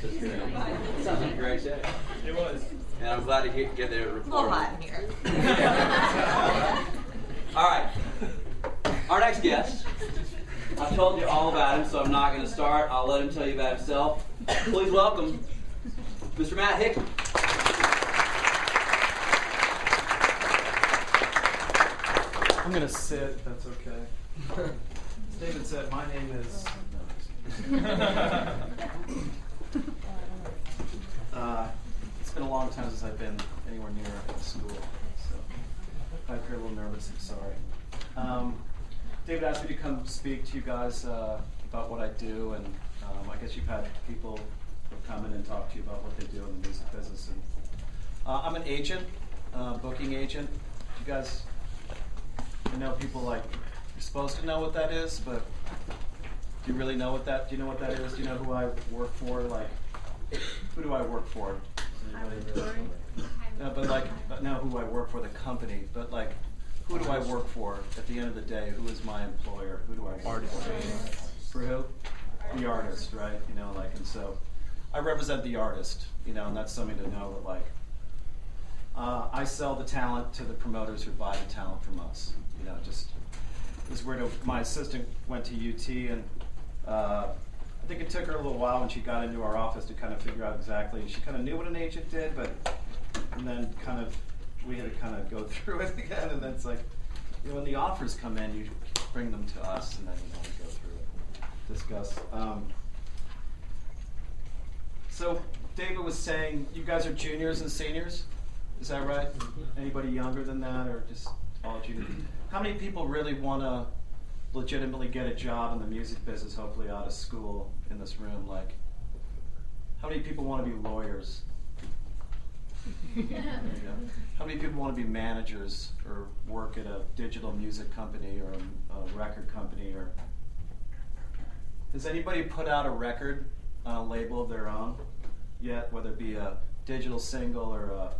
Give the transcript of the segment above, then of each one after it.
It sounds like a great day. It was. And I'm glad to get the report. A little hot in here. All right. Our next guest, I've told you all about him, so I'm not going to start. I'll let him tell you about himself. Please welcome Mr. Matt Hickey. I'm going to sit. That's okay. As David said, my name is... It's been a long time since I've been anywhere near school, so if I appear a little nervous, I'm sorry. David asked me to come speak to you guys about what I do, and I guess you've had people who come in and talk to you about what they do in the music business. And I'm an agent, booking agent. You guys, I know people like, you're supposed to know what that is, but do you really know what that, do you know what that is? Do you know who I work for? Like, who do I work for? No, but like, but know who I work for, the company, but like, who do I work for at the end of the day? Who is my employer? Who do I work for? For who? The artist, right? You know, like, and so I represent the artist, you know, and that's something to know that, like, I sell the talent to the promoters who buy the talent from us. You know, just, this is where my assistant went to UT, and I think it took her a little while when she got into our office to kind of figure out exactly, she kind of knew what an agent did, but, and then kind of, we had to kind of go through it again, and then it's like, you know, when the offers come in, you bring them to us, and then, you know, we go through it, discuss. So David was saying, you guys are juniors and seniors, is that right? Anybody younger than that, or just all juniors? How many people really want to legitimately get a job in the music business, hopefully out of school in this room? Like, how many people want to be lawyers? There you go. How many people want to be managers or work at a digital music company or a record company? Or has anybody put out a record on a label of their own yet, whether it be a digital single or a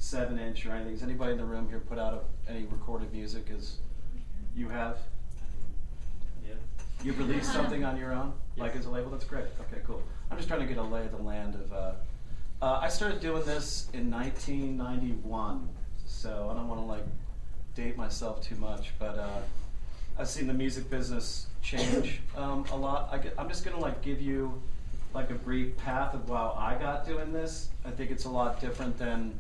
7-inch or anything? Has anybody in the room here put out any recorded music? As you have? Yeah. You've released something on your own, like as a label? That's great. Okay, cool. I'm just trying to get a lay of the land of. I started doing this in 1991, so I don't want to like date myself too much, but I've seen the music business change a lot. I'm just going to like give you like a brief path of how I got doing this. I think it's a lot different than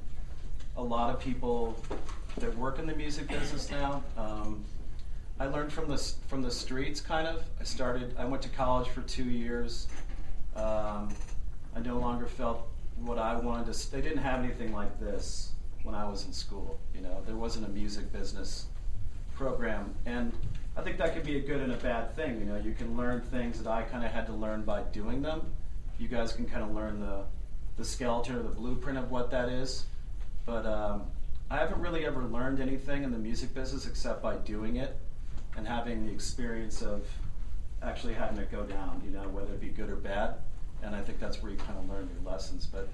a lot of people that work in the music business now. I learned from the streets, kind of. I went to college for 2 years. I no longer felt what I wanted to. They didn't have anything like this when I was in school. You know, there wasn't a music business program, and I think that could be a good and a bad thing. You know, you can learn things that I kind of had to learn by doing them. You guys can kind of learn the skeleton or the blueprint of what that is. But I haven't really ever learned anything in the music business except by doing it and having the experience of actually having it go down, you know, whether it be good or bad. And I think that's where you kind of learn your lessons. But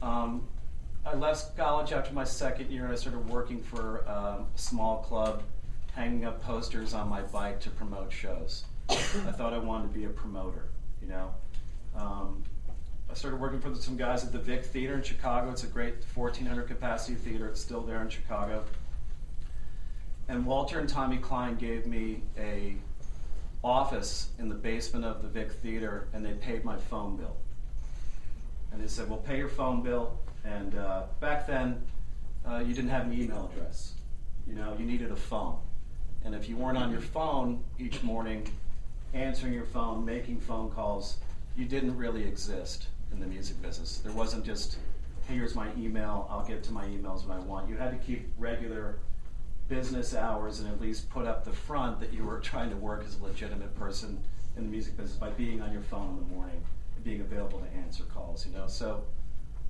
I left college after my second year, and I started working for a small club, hanging up posters on my bike to promote shows. I thought I wanted to be a promoter, you know. I started working for some guys at the Vic Theater in Chicago. It's a great 1,400 capacity theater. It's still there in Chicago. And Walter and Tommy Klein gave me a office in the basement of the Vic Theater, and they paid my phone bill. And they said, "We'll pay your phone bill." And back then, you didn't have an email address. You know, you needed a phone. And if you weren't on your phone each morning, answering your phone, making phone calls, you didn't really exist in the music business. There wasn't just, "Hey, here's my email, I'll get to my emails when I want." You had to keep regular business hours and at least put up the front that you were trying to work as a legitimate person in the music business by being on your phone in the morning and being available to answer calls, you know. So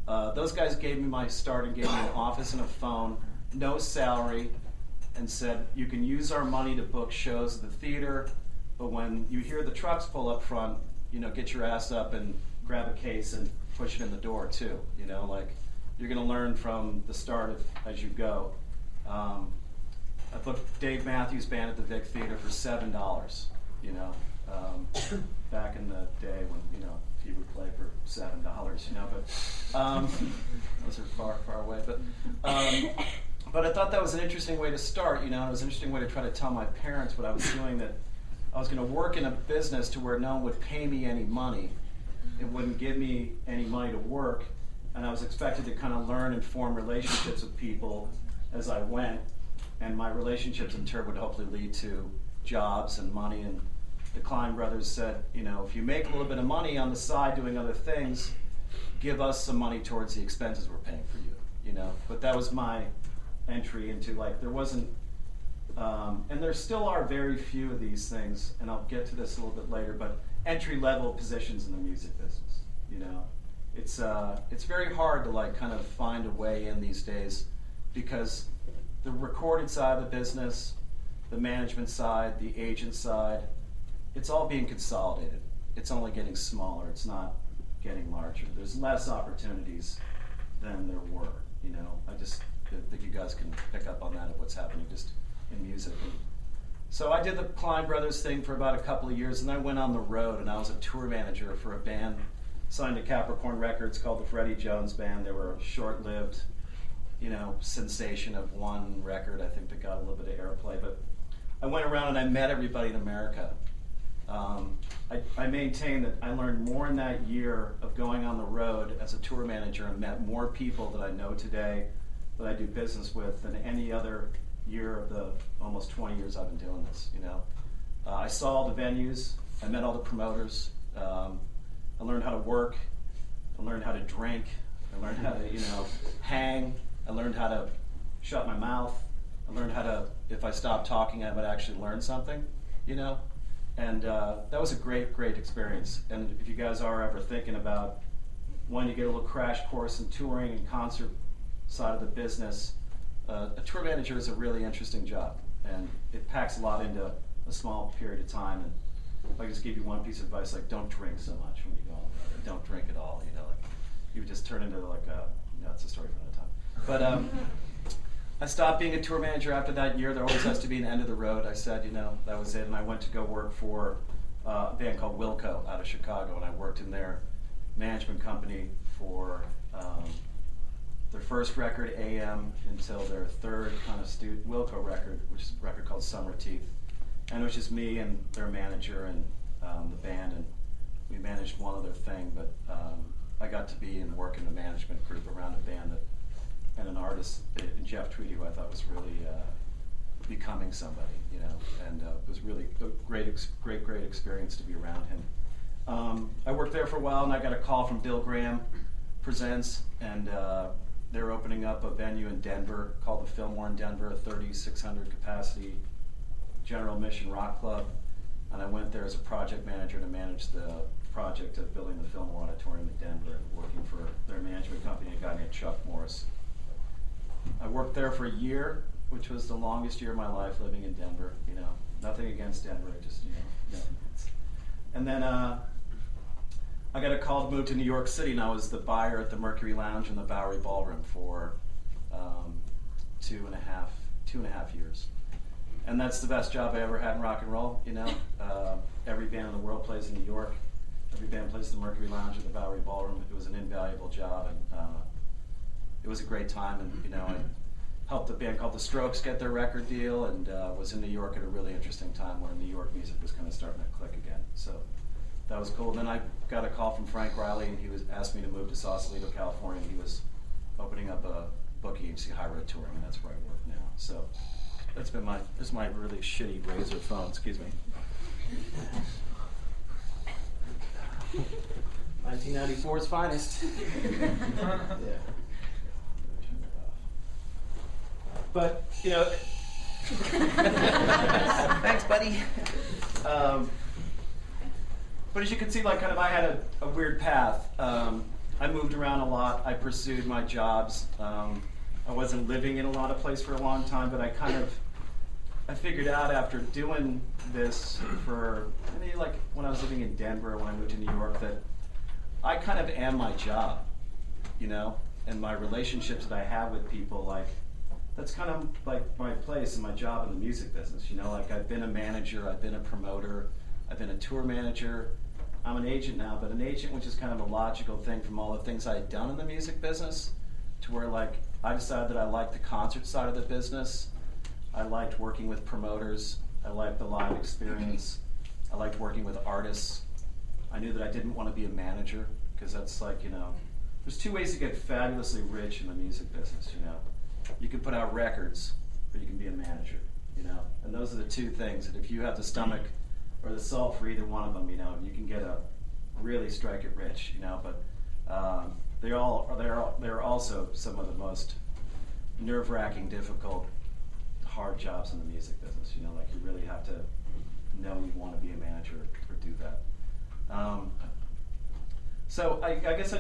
those guys gave me my start and gave me an office and a phone, no salary, and said, "You can use our money to book shows at the theater, but when you hear the trucks pull up front, you know, get your ass up and grab a case and push it in the door too, you know, like you're going to learn from the start as you go." I booked Dave Matthews Band at the Vic Theater for $7, you know, back in the day when, you know, he would play for $7. $1,000, but those are far, far away. But I thought that was an interesting way to start, and it was an interesting way to try to tell my parents what I was doing, that I was going to work in a business to where no one would pay me any money. It wouldn't give me any money to work, and I was expected to kind of learn and form relationships with people as I went, and my relationships in turn would hopefully lead to jobs and money. And the Klein brothers said, if you make a little bit of money on the side doing other things, give us some money towards the expenses we're paying for you, But that was my entry into, there wasn't, and there still are very few of these things, and I'll get to this a little bit later, but entry-level positions in the music business, It's very hard to kind of find a way in these days, because the recorded side of the business, the management side, the agent side, it's all being consolidated. It's only getting smaller, it's not getting larger. There's less opportunities than there were, I just think you guys can pick up on that of what's happening just in music. And so I did the Klein Brothers thing for about a couple of years, and I went on the road, and I was a tour manager for a band signed to Capricorn Records called the Freddie Jones Band. They were a short-lived, sensation of one record, I think, that got a little bit of airplay. But I went around and I met everybody in America. I maintain that I learned more in that year of going on the road as a tour manager and met more people that I know today that I do business with than any other year of the almost 20 years I've been doing this, I saw all the venues, I met all the promoters, I learned how to work, I learned how to drink, I learned how to, hang, I learned how to shut my mouth, I learned how to, if I stopped talking, I would actually learn something, and that was a great, great experience. And if you guys are ever thinking about wanting to get a little crash course in touring and concert side of the business, a tour manager is a really interesting job, and it packs a lot into a small period of time. And if I just give you one piece of advice, don't drink so much when you go on the road, or don't drink at all, you would just turn into it's a story for another time. But I stopped being a tour manager after that year. There always has to be an end of the road. I said, that was it, and I went to go work for a band called Wilco out of Chicago, and I worked in their management company for their first record, AM, until their third kind of Wilco record, which is a record called Summer Teeth. And it was just me and their manager and the band, and we managed one other thing, but I got to be and work in the management group around a band and an artist, Jeff Tweedy, who I thought was really becoming somebody, and it was really a great experience to be around him. I worked there for a while, and I got a call from Bill Graham Presents, and they're opening up a venue in Denver called the Fillmore in Denver, a 3,600 capacity general mission rock club. And I went there as a project manager to manage the project of building the Fillmore Auditorium in Denver and working for their management company, a guy named Chuck Morris. I worked there for a year, which was the longest year of my life living in Denver. Nothing against Denver, just, And then I got a call to move to New York City, and I was the buyer at the Mercury Lounge and the Bowery Ballroom for 2.5 years. And that's the best job I ever had in rock and roll, Every band in the world plays in New York. Every band plays the Mercury Lounge and the Bowery Ballroom. It was an invaluable job, and it was a great time. And, I helped a band called The Strokes get their record deal, and was in New York at a really interesting time where New York music was kind of starting to click again. So that was cool. Then I got a call from Frank Riley, and he asked me to move to Sausalito, California. He was opening up a booking agency, High Road Touring, and that's where I work now. So that's been this is my really shitty Razor phone, excuse me. 1994's finest. Yeah. But, thanks, buddy. But as you can see, I had a weird path. I moved around a lot. I pursued my jobs. I wasn't living in a lot of places for a long time, but I figured out after doing this for, when I was living in Denver, when I moved to New York, that I kind of am my job, and my relationships that I have with people, that's kind of like my place and my job in the music business, I've been a manager, I've been a promoter, I've been a tour manager, I'm an agent now, but an agent which is kind of a logical thing from all the things I had done in the music business, to where like I decided that I liked the concert side of the business. I liked working with promoters. I liked the live experience. I liked working with artists. I knew that I didn't want to be a manager, because that's like, there's two ways to get fabulously rich in the music business, You can put out records, or you can be a manager, And those are the two things that if you have the stomach or the salt for either one of them, you can get a really strike it rich, But they're also some of the most nerve-wracking, difficult, hard jobs in the music business. Like you really have to know you want to be a manager or do that. So I guess I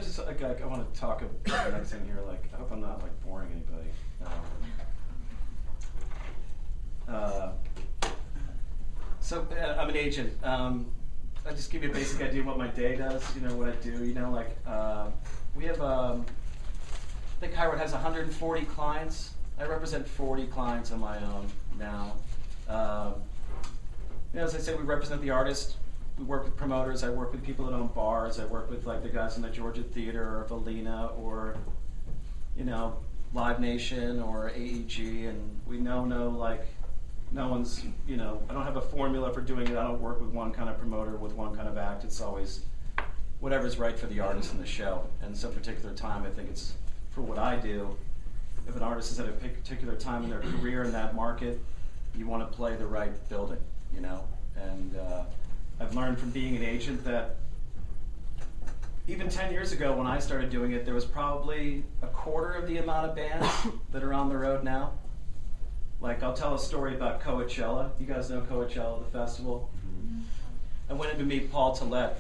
want to talk about the next thing here. Like I hope I'm not like boring anybody. I'm an agent. I just give you a basic idea of what my day does. What I do. We have I think Highwood has 140 clients. I represent 40 clients on my own now. As I said, we represent the artist. We work with promoters. I work with people that own bars. I work with like the guys in the Georgia Theater or Valina or, Live Nation or AEG. And we know like no one's, I don't have a formula for doing it. I don't work with one kind of promoter with one kind of act. It's always whatever's right for the artist and the show. And some particular time, I think it's for what I do. If an artist is at a particular time in their career in that market, you want to play the right building, And I've learned from being an agent that even 10 years ago when I started doing it, there was probably a quarter of the amount of bands that are on the road now. Like, I'll tell a story about Coachella. You guys know Coachella, the festival? Mm-hmm. I went in to meet Paul Tillett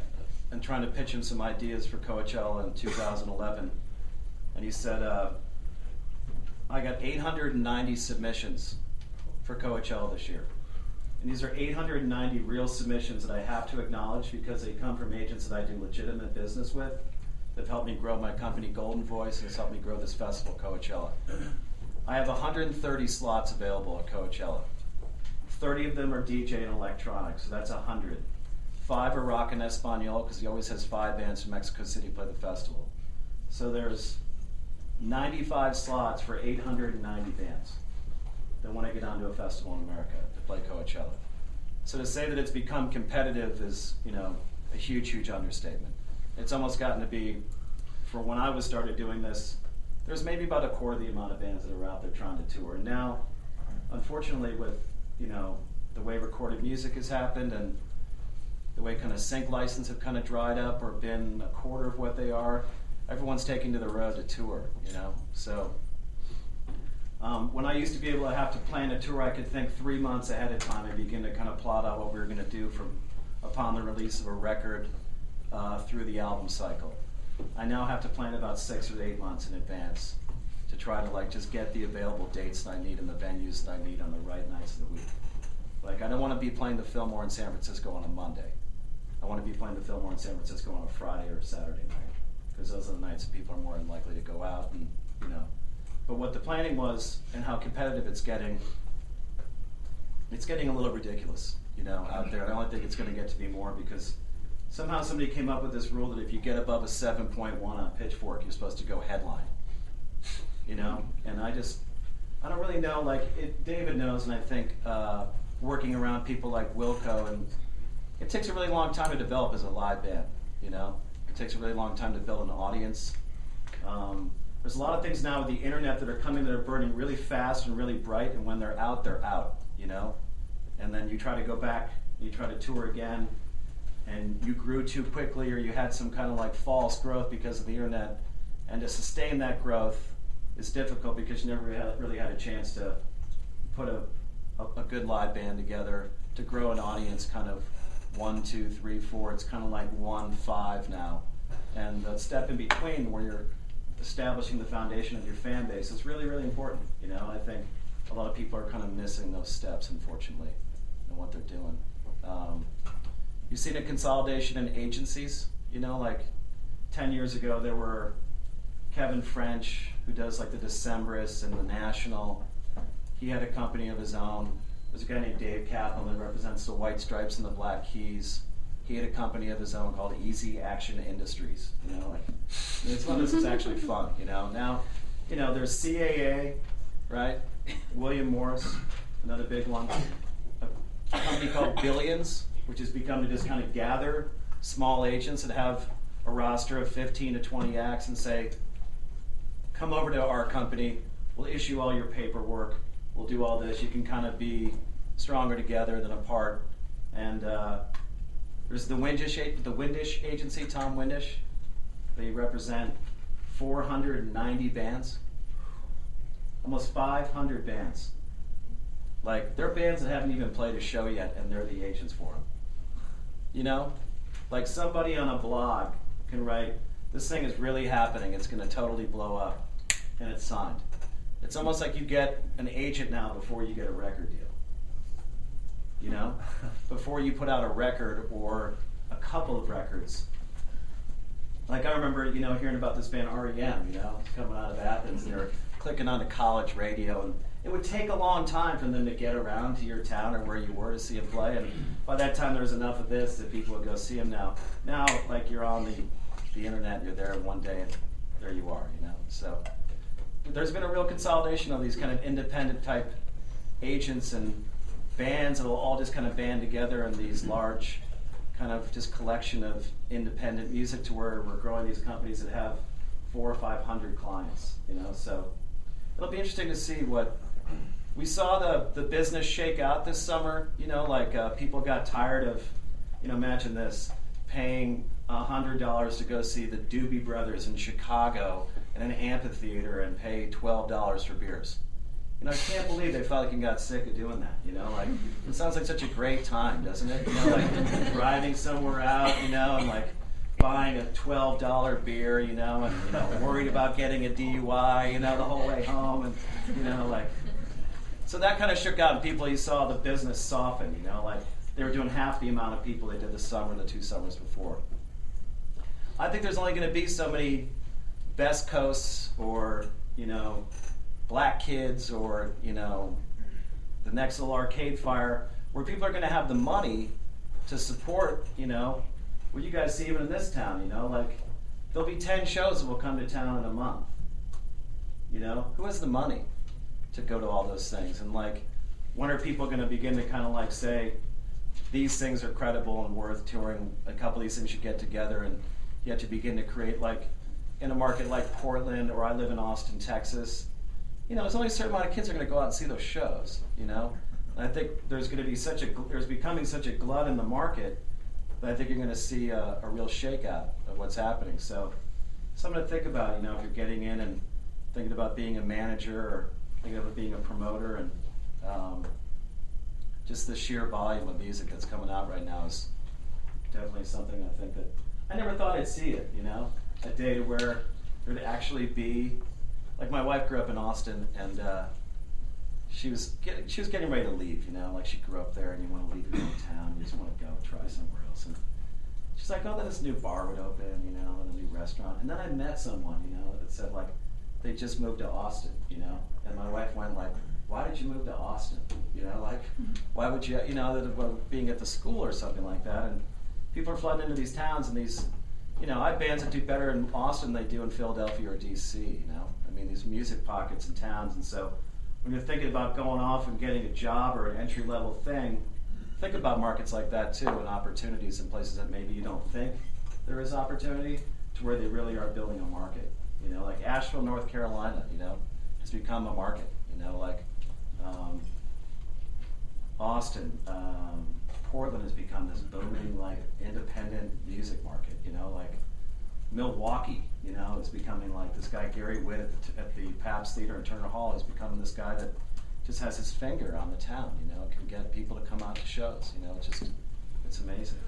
and trying to pitch him some ideas for Coachella in 2011. And he said, I got 890 submissions for Coachella this year. And these are 890 real submissions that I have to acknowledge because they come from agents that I do legitimate business with. They've helped me grow my company Golden Voice, and it's helped me grow this festival, Coachella. I have 130 slots available at Coachella. 30 of them are DJ and electronic, so that's 100. 5 are rock and Espanol, because he always has 5 bands from Mexico City play the festival. So there's 95 slots for 890 bands that want to get onto a festival in America to play Coachella. So to say that it's become competitive is, a huge, huge understatement. It's almost gotten to be, for when I was started doing this, there's maybe about a quarter of the amount of bands that are out there trying to tour. And now, unfortunately, with, the way recorded music has happened and the way kind of sync license have kind of dried up or been a quarter of what they are, everyone's taking to the road to tour, So when I used to be able to have to plan a tour, I could think 3 months ahead of time and begin to kind of plot out what we were going to do from upon the release of a record through the album cycle. I now have to plan about 6 or 8 months in advance to try to just get the available dates that I need and the venues that I need on the right nights of the week. Like, I don't want to be playing the Fillmore in San Francisco on a Monday. I want to be playing the Fillmore in San Francisco on a Friday or Saturday night, because those are the nights that people are more likely to go out and, But what the planning was and how competitive it's getting a little ridiculous, out there. I don't think it's going to get to be more because somehow somebody came up with this rule that if you get above a 7.1 on Pitchfork, you're supposed to go headline, And I don't really know, David knows, and I think working around people like Wilco, and it takes a really long time to develop as a live band, It takes a really long time to build an audience. There's a lot of things now with the internet that are coming that are burning really fast and really bright, and when they're out, And then you try to go back, you try to tour again, and you grew too quickly, or you had some kind of false growth because of the internet, and to sustain that growth is difficult because you never really had a chance to put a good live band together, to grow an audience kind of 1, 2, 3, 4. It's kind of like 1, 5 now. And the step in between where you're establishing the foundation of your fan base is really, really important. I think a lot of people are kind of missing those steps, unfortunately, in what they're doing. You've seen a consolidation in agencies. 10 years ago there were Kevin French, who does the Decemberists and the National. He had a company of his own. There's a guy named Dave Kaplan that represents the White Stripes and the Black Keys. he had a company of his own called Easy Action Industries. You know, like some of this is actually fun. You know, now, you know, there's CAA, right? William Morris, another big one. A company called Billions, which has become to just kind of gather small agents that have a roster of 15 to 20 acts and say, come over to our company, we'll issue all your paperwork, we'll do all this. You can kind of be stronger together than apart. And there's the Windish agency, Tom Windish. They represent 490 bands, almost 500 bands. Like, there are bands that haven't even played a show yet, and they're the agents for them. You know? Like, somebody on a blog can write, this thing is really happening, it's going to totally blow up, and it's signed. It's almost like you get an agent now before you get a record deal. You know? Before you put out a record or a couple of records. Like, I remember, you know, hearing about this band REM, you know, coming out of Athens, and they were clicking onto college radio, and it would take a long time for them to get around to your town or where you were to see them play, and by that time there was enough of this that people would go see them now. Now, like, you're on the internet, you're there one day, and there you are, you know. So there's been a real consolidation of these kind of independent type agents and bands that will all just kind of band together in these large kind of just collection of independent music to where we're growing these companies that have 400 or 500 clients, you know. So it'll be interesting to see what we saw the business shake out this summer. You know, like people got tired of, you know, imagine this, paying $100 to go see the Doobie Brothers in Chicago in an amphitheater and pay $12 for beers. You know, I can't believe they fucking got sick of doing that, you know, like, it sounds like such a great time, doesn't it? You know, like, driving somewhere out, you know, and, like, buying a $12 beer, you know, and, you know, worried about getting a DUI, you know, the whole way home, and, you know, like, so that kind of shook out, and people, you saw the business soften, you know, like, they were doing half the amount of people they did this summer, the 2 summers before. I think there's only going to be so many Best Coasts or, you know, Black Kids or, you know, the next little Arcade Fire, where people are going to have the money to support, you know, what you guys see even in this town, you know, like, there'll be 10 shows that will come to town in a month, you know? Who has the money to go to all those things? And, like, when are people going to begin to kind of, like, say, these things are credible and worth touring, a couple of these things should get together, and you have to begin to create, like, in a market like Portland, or I live in Austin, Texas, you know, there's only a certain amount of kids are going to go out and see those shows, you know? And I think there's going to be there's becoming such a glut in the market that I think you're going to see a real shakeout of what's happening. So something to think about, you know, if you're getting in and thinking about being a manager or thinking about being a promoter, and just the sheer volume of music that's coming out right now is definitely something I think that I never thought I'd see it, you know? A day where there'd actually be, like, my wife grew up in Austin, and she was getting ready to leave, you know, like, she grew up there, and you want to leave your hometown, you just want to go try somewhere else. And she's like, oh, then this new bar would open, you know, and a new restaurant. And then I met someone, you know, that said, like, they just moved to Austin, you know, and my wife went, like, why did you move to Austin? You know, like, why would you, you know, being at the school or something like that. And people are flooding into these towns, and these, you know, I have bands that do better in Austin than they do in Philadelphia or DC, you know. I mean, these music pockets and towns. And so when you're thinking about going off and getting a job or an entry-level thing, think about markets like that too, and opportunities in places that maybe you don't think there is opportunity, to where they really are building a market. You know, like Asheville, North Carolina, you know, has become a market. You know, like Austin, Portland has become this booming, like, independent music market. You know, like Milwaukee, you know, is becoming like this guy Gary Witt at the Pabst Theater in Turner Hall is becoming this guy that just has his finger on the town. You know, can get people to come out to shows. You know, it's amazing.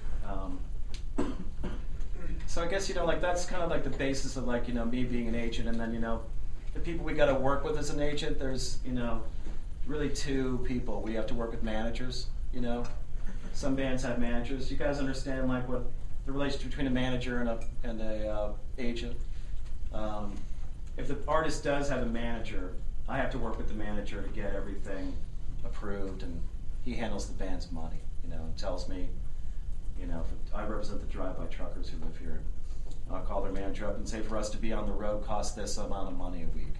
So I guess, you know, like, that's kind of like the basis of, like, you know, me being an agent, and then, you know, the people we got to work with as an agent. There's, you know, really 2 people. We have to work with managers. You know, some bands have managers. You guys understand, like, what the relationship between a manager and a agent. If the artist does have a manager, I have to work with the manager to get everything approved, and he handles the band's money, you know, and tells me, You know, I represent the drive-by truckers who live here. I'll call their manager up and say, for us to be on the road costs this amount of money a week.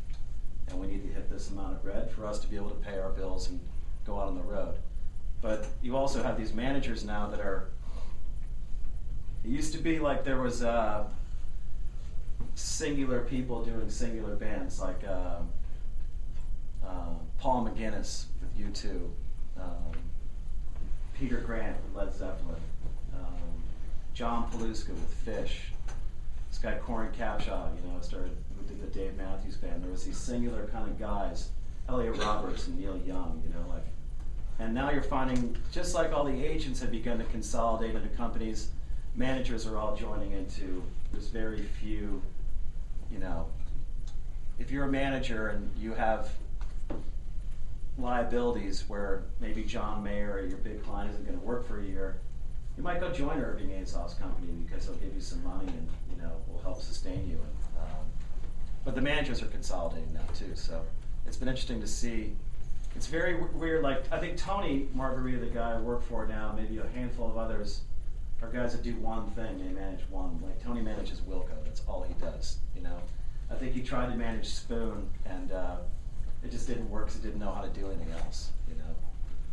And we need to hit this amount of bread for us to be able to pay our bills and go out on the road. But you also have these managers now that are, it used to be like there was singular people doing singular bands, like Paul McGuinness with U2, Peter Grant with Led Zeppelin, John Paluska with Fish, this guy Corin Capshaw, you know, who did the Dave Matthews Band. There was these singular kind of guys, Elliot Roberts and Neil Young, you know, like. And now you're finding, just like all the agents have begun to consolidate into companies, managers are all joining into. There's very few, you know, if you're a manager and you have liabilities where maybe John Mayer or your big client isn't going to work for a year, you might go join Irving Azoff's company because they'll give you some money and, you know, will help sustain you. But the managers are consolidating now too, so it's been interesting to see. It's very weird. Like, I think Tony Margarita, the guy I work for now, maybe a handful of others, are guys that do one thing. They manage one. Like, Tony manages Wilco. That's all he does, you know. I think he tried to manage Spoon, and it just didn't work because he didn't know how to do anything else, you know.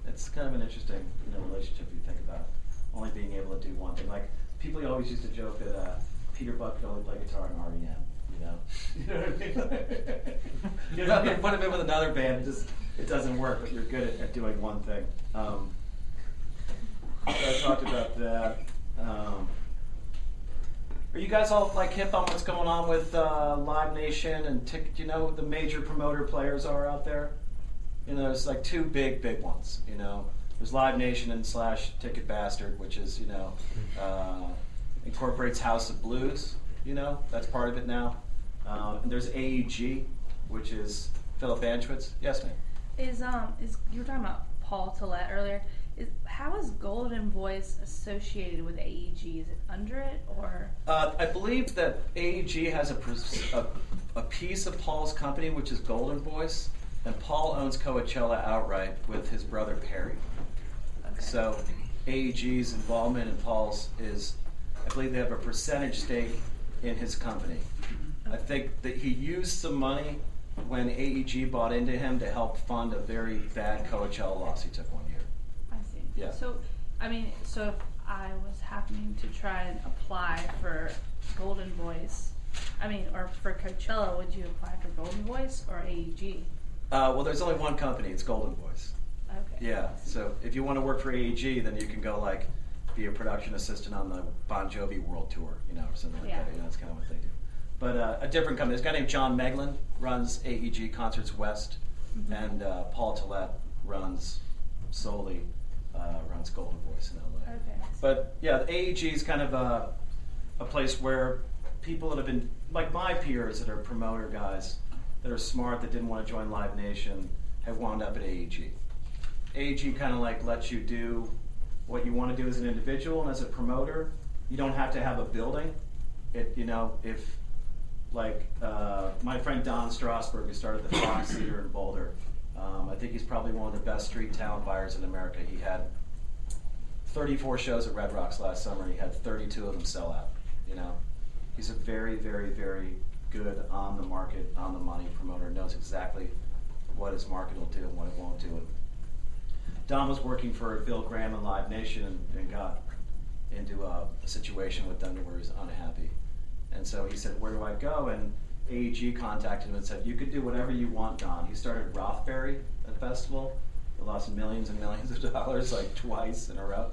It's kind of an interesting, you know, relationship if you think about only being able to do one thing. Like, people always used to joke that Peter Buck could only play guitar in REM, you know. You know what I mean? You know, you put him in with another band, it doesn't work, but you're good at doing one thing. So I talked about that. Are you guys all like hip on what's going on with Live Nation and you know who the major promoter players are out there? You know, there's like two big ones. You know, there's Live Nation and / Ticket Bastard, which is, you know, incorporates House of Blues. You know, that's part of it now. And there's AEG, which is Philip Anschwitz. Yes, ma'am. Is you were talking about Paul Tillett earlier? How is Golden Voice associated with AEG? Is it under it or? I believe that AEG has a piece of Paul's company, which is Golden Voice, and Paul owns Coachella outright with his brother Perry. Okay. So AEG's involvement in Paul's is, I believe they have a percentage stake in his company. I think that he used some money when AEG bought into him to help fund a very bad Coachella loss he took one year. I see. Yeah. So, I mean, so if I was happening to try and apply for Golden Voice, or for Coachella, would you apply for Golden Voice or AEG? Well, there's only one company. It's Golden Voice. Okay. Yeah. So if you want to work for AEG, then you can go like be a production assistant on the Bon Jovi World Tour, you know, or something like that. You know, that's kind of what they do. But a different company. This guy named John Meglin runs AEG Concerts West, and Paul Tillett runs solely runs Golden Voice in LA. Okay. But yeah, the AEG is kind of a place where people that have been, like my peers that are promoter guys, that are smart, that didn't want to join Live Nation, have wound up at AEG. AEG kind of like lets you do what you want to do as an individual, and as a promoter, you don't have to have a building. You know, if like my friend Don Strasberg, who started the Fox Theater in Boulder, I think he's probably one of the best street talent buyers in America. He had 34 shows at Red Rocks last summer, and he had 32 of them sell out. You know, he's a very, very, very good on the market, on the money promoter. Knows exactly what his market will do and what it won't do. And Don was working for Bill Graham and Live Nation and got into a situation with them where he was unhappy. And so he said, where do I go? And AEG contacted him and said, you could do whatever you want, Don. He started Rothbury, a festival. They lost millions and millions of dollars like twice in a row.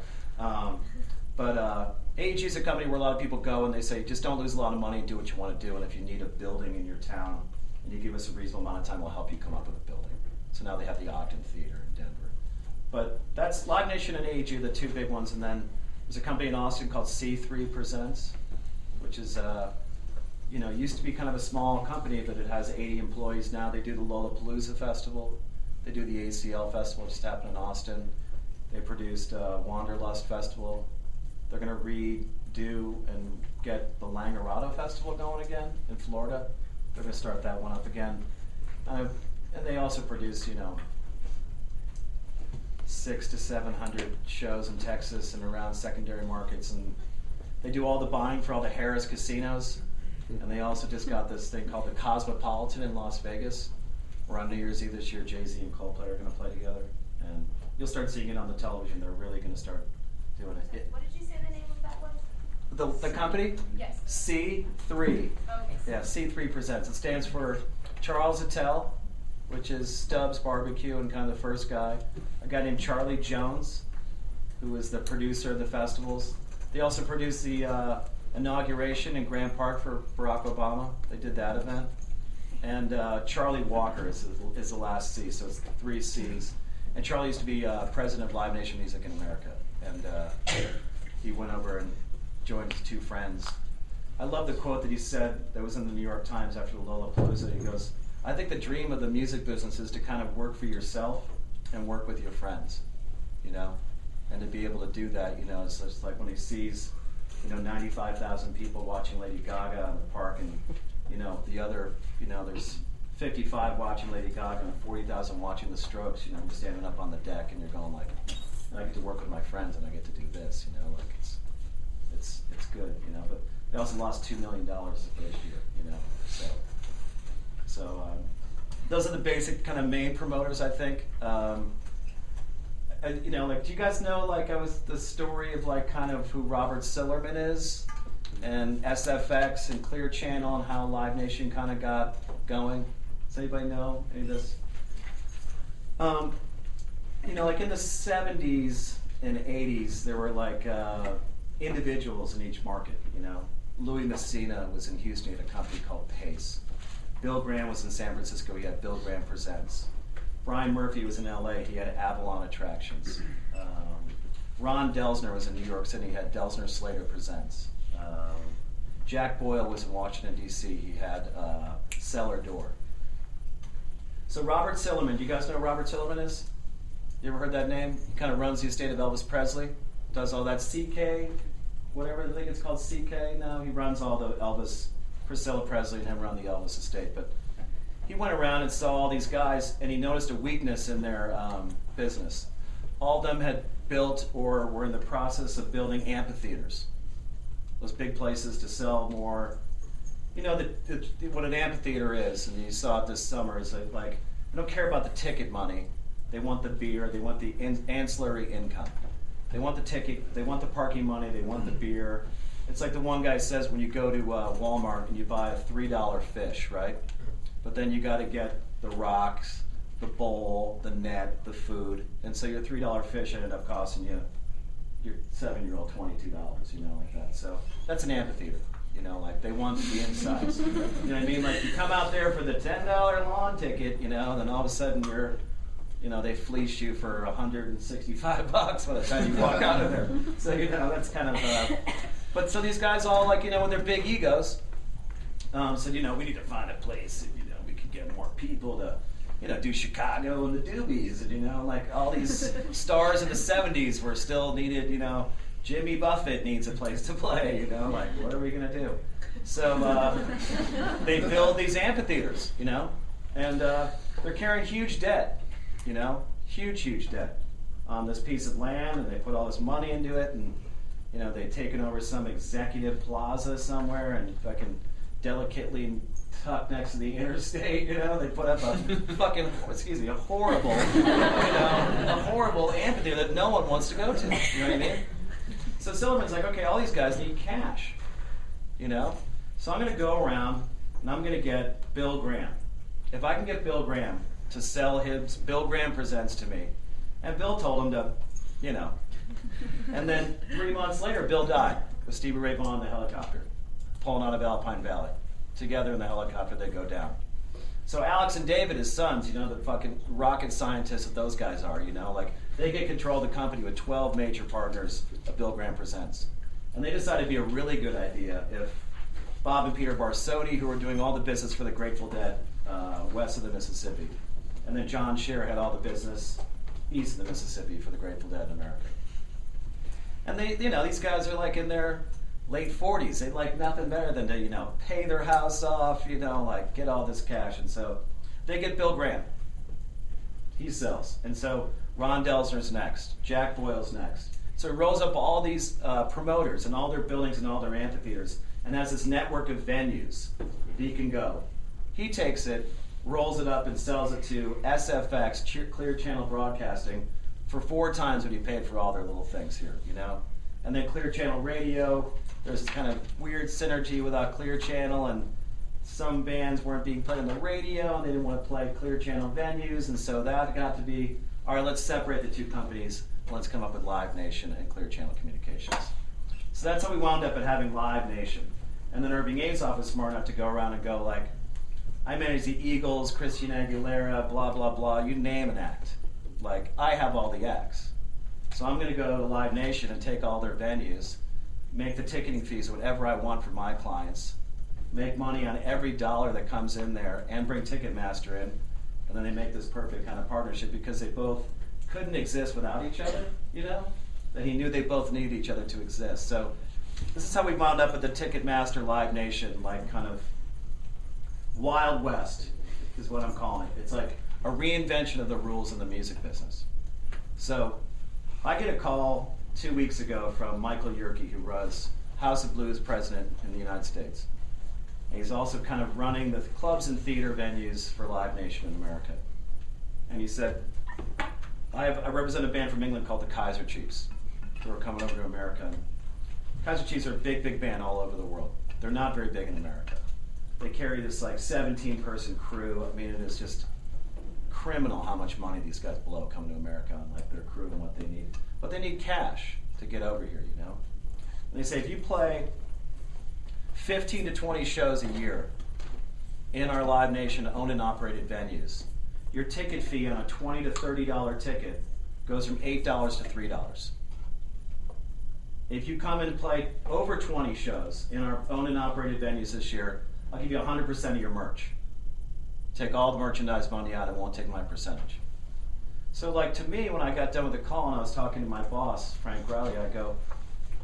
But AEG is a company where a lot of people go and they say, just don't lose a lot of money and do what you want to do. And if you need a building in your town and you give us a reasonable amount of time, we'll help you come up with a building. So now they have the Ogden Theater in Denver. But that's Live Nation and AEG, the two big ones. And then there's a company in Austin called C3 Presents, which is, used to be kind of a small company, but it has 80 employees now. They do the Lollapalooza Festival. They do the ACL Festival, just happened in Austin. They produced Wanderlust Festival. They're going to redo and get the Langerado Festival going again in Florida. They're going to start that one up again. And they also produce, 600 to 700 shows in Texas and around secondary markets, and they do all the buying for all the Harrah's casinos, and they also just got this thing called the Cosmopolitan in Las Vegas, where on New Year's Eve this year, Jay-Z and Coldplay are going to play together, and you'll start seeing it on the television. They're really going to start doing it. What did you say the name of that was? The company? Yes. C3. Okay. Yeah, C3 Presents. It stands for Charles Attell, which is Stubbs Barbecue and kind of the first guy. A guy named Charlie Jones, who is the producer of the festivals. They also produced the inauguration in Grant Park for Barack Obama. They did that event. And Charlie Walker is the last C, so it's 3 C's. And Charlie used to be president of Live Nation Music in America. And he went over and joined his 2 friends. I love the quote that he said that was in the New York Times after the Lollapalooza. He goes, I think the dream of the music business is to kind of work for yourself and work with your friends, you know? And to be able to do that, you know, it's just like when he sees, you know, 95,000 people watching Lady Gaga in the park, and, you know, the other, you know, there's 55 watching Lady Gaga and 40,000 watching the Strokes, you know, standing up on the deck, and you're going like, I get to work with my friends and I get to do this, you know, like it's good, you know. But they also lost $2 million the first year, you know. So those are the basic kind of main promoters, I think. You know, like, do you guys know, like, the story of, like, kind of who Robert Sillerman is, and SFX and Clear Channel, and how Live Nation kind of got going? Does anybody know any of this? You know, like in the 70s and 80s, there were like individuals in each market, you know. Louis Messina was in Houston, he had a company called Pace. Bill Graham was in San Francisco, he had Bill Graham Presents. Brian Murphy was in LA, he had Avalon Attractions. Ron Delsner was in New York City, he had Delsner Slater Presents. Jack Boyle was in Washington, D.C., he had Cellar Door. So Robert Sillerman, do you guys know who Robert Sillerman is? You ever heard that name? He kind of runs the estate of Elvis Presley, does all that CK, whatever I think it's called, CK now. He runs all the Elvis, Priscilla Presley and him run the Elvis estate. But he went around and saw all these guys, and he noticed a weakness in their business. All of them had built or were in the process of building amphitheaters, those big places to sell more. You know what an amphitheater is, and you saw it this summer, is like, I don't care about the ticket money. They want the beer, they want the ancillary income. They want the ticket, they want the parking money, they want the beer. It's like the one guy says when you go to Walmart and you buy a $3 fish, right? But then you got to get the rocks, the bowl, the net, the food. And so your $3 fish ended up costing you, your 7-year-old, $22, you know, like that. So that's an amphitheater. You know, like they want the insides. You know what I mean? Like you come out there for the $10 lawn ticket, you know, and then all of a sudden you're, you know, they fleece you for $165 by the time you walk out of there. So, you know, that's kind of, but so these guys all, like, you know, with their big egos, said, you know, we need to find a place, and, you know, we could get more people to, you know, do Chicago and the Doobies, and, you know, like all these stars in the 70s were still needed, you know, Jimmy Buffett needs a place to play, you know, like, what are we going to do? So they build these amphitheaters, you know, and they're carrying huge debt. You know, huge debt on this piece of land, and they put all this money into it, and, you know, they've taken over some executive plaza somewhere and fucking delicately tucked next to the interstate, you know, they put up a fucking, a horrible, you know, a horrible amphitheater that no one wants to go to, you know what I mean? So Silverman's like, okay, all these guys need cash, you know, so I'm going to go around and I'm going to get Bill Graham. If I can get Bill Graham to sell his Bill Graham Presents to me. And Bill told him to, you know. And then 3 months later, Bill died with Stevie Ray Vaughan in the helicopter, pulling out of Alpine Valley. Together in the helicopter, they go down. So Alex and David, his sons, you know, the fucking rocket scientists that those guys are, you know, like, they get control of the company with 12 major partners of Bill Graham Presents. And they decided it'd be a really good idea if Bob and Peter Barsotti, who were doing all the business for the Grateful Dead west of the Mississippi, and then John Scher had all the business east of the Mississippi for the Grateful Dead in America. And they, you know, these guys are like in their late 40s. They like nothing better than to, you know, pay their house off, you know, like get all this cash. And so they get Bill Graham. He sells. And so Ron Delsner's next. Jack Boyle's next. So he rolls up all these promoters and all their buildings and all their amphitheaters and has this network of venues that he can go. He takes it, rolls it up, and sells it to SFX, Clear Channel Broadcasting, for 4 times what he paid for all their little things here, you know? And then Clear Channel Radio, there's this kind of weird synergy with Clear Channel, and some bands weren't being played on the radio, and they didn't want to play Clear Channel venues, and so that got to be, all right, let's separate the 2 companies, let's come up with Live Nation and Clear Channel Communications. So that's how we wound up at having Live Nation. And then Irving Azoff was smart enough to go around and go like, I manage the Eagles, Christina Aguilera, blah, blah, blah, you name an act. Like, I have all the acts. So I'm going to go to Live Nation and take all their venues, make the ticketing fees whatever I want for my clients, make money on every dollar that comes in there, and bring Ticketmaster in. And then they make this perfect kind of partnership because they both couldn't exist without each other, you know? That he knew they both needed each other to exist. So this is how we wound up with the Ticketmaster Live Nation, like kind of Wild West is what I'm calling it. It's like a reinvention of the rules in the music business. So I get a call 2 weeks ago from Michael Yerke, who was House of Blues president in the United States. And he's also kind of running the clubs and theater venues for Live Nation in America. And he said, I represent a band from England called the Kaiser Chiefs, who are coming over to America. Kaiser Chiefs are a big, big band all over the world. They're not very big in America. They carry this like 17-person crew. I mean, it is just criminal how much money these guys blow coming to America on like their crew and what they need. But they need cash to get over here, you know? And they say if you play 15 to 20 shows a year in our Live Nation owned and operated venues, your ticket fee on a $20 to $30 ticket goes from $8 to $3. If you come in and play over 20 shows in our owned and operated venues this year, I'll give you 100% of your merch. Take all the merchandise money out, and won't take my percentage. So like to me, when I got done with the call and I was talking to my boss, Frank Riley, I go,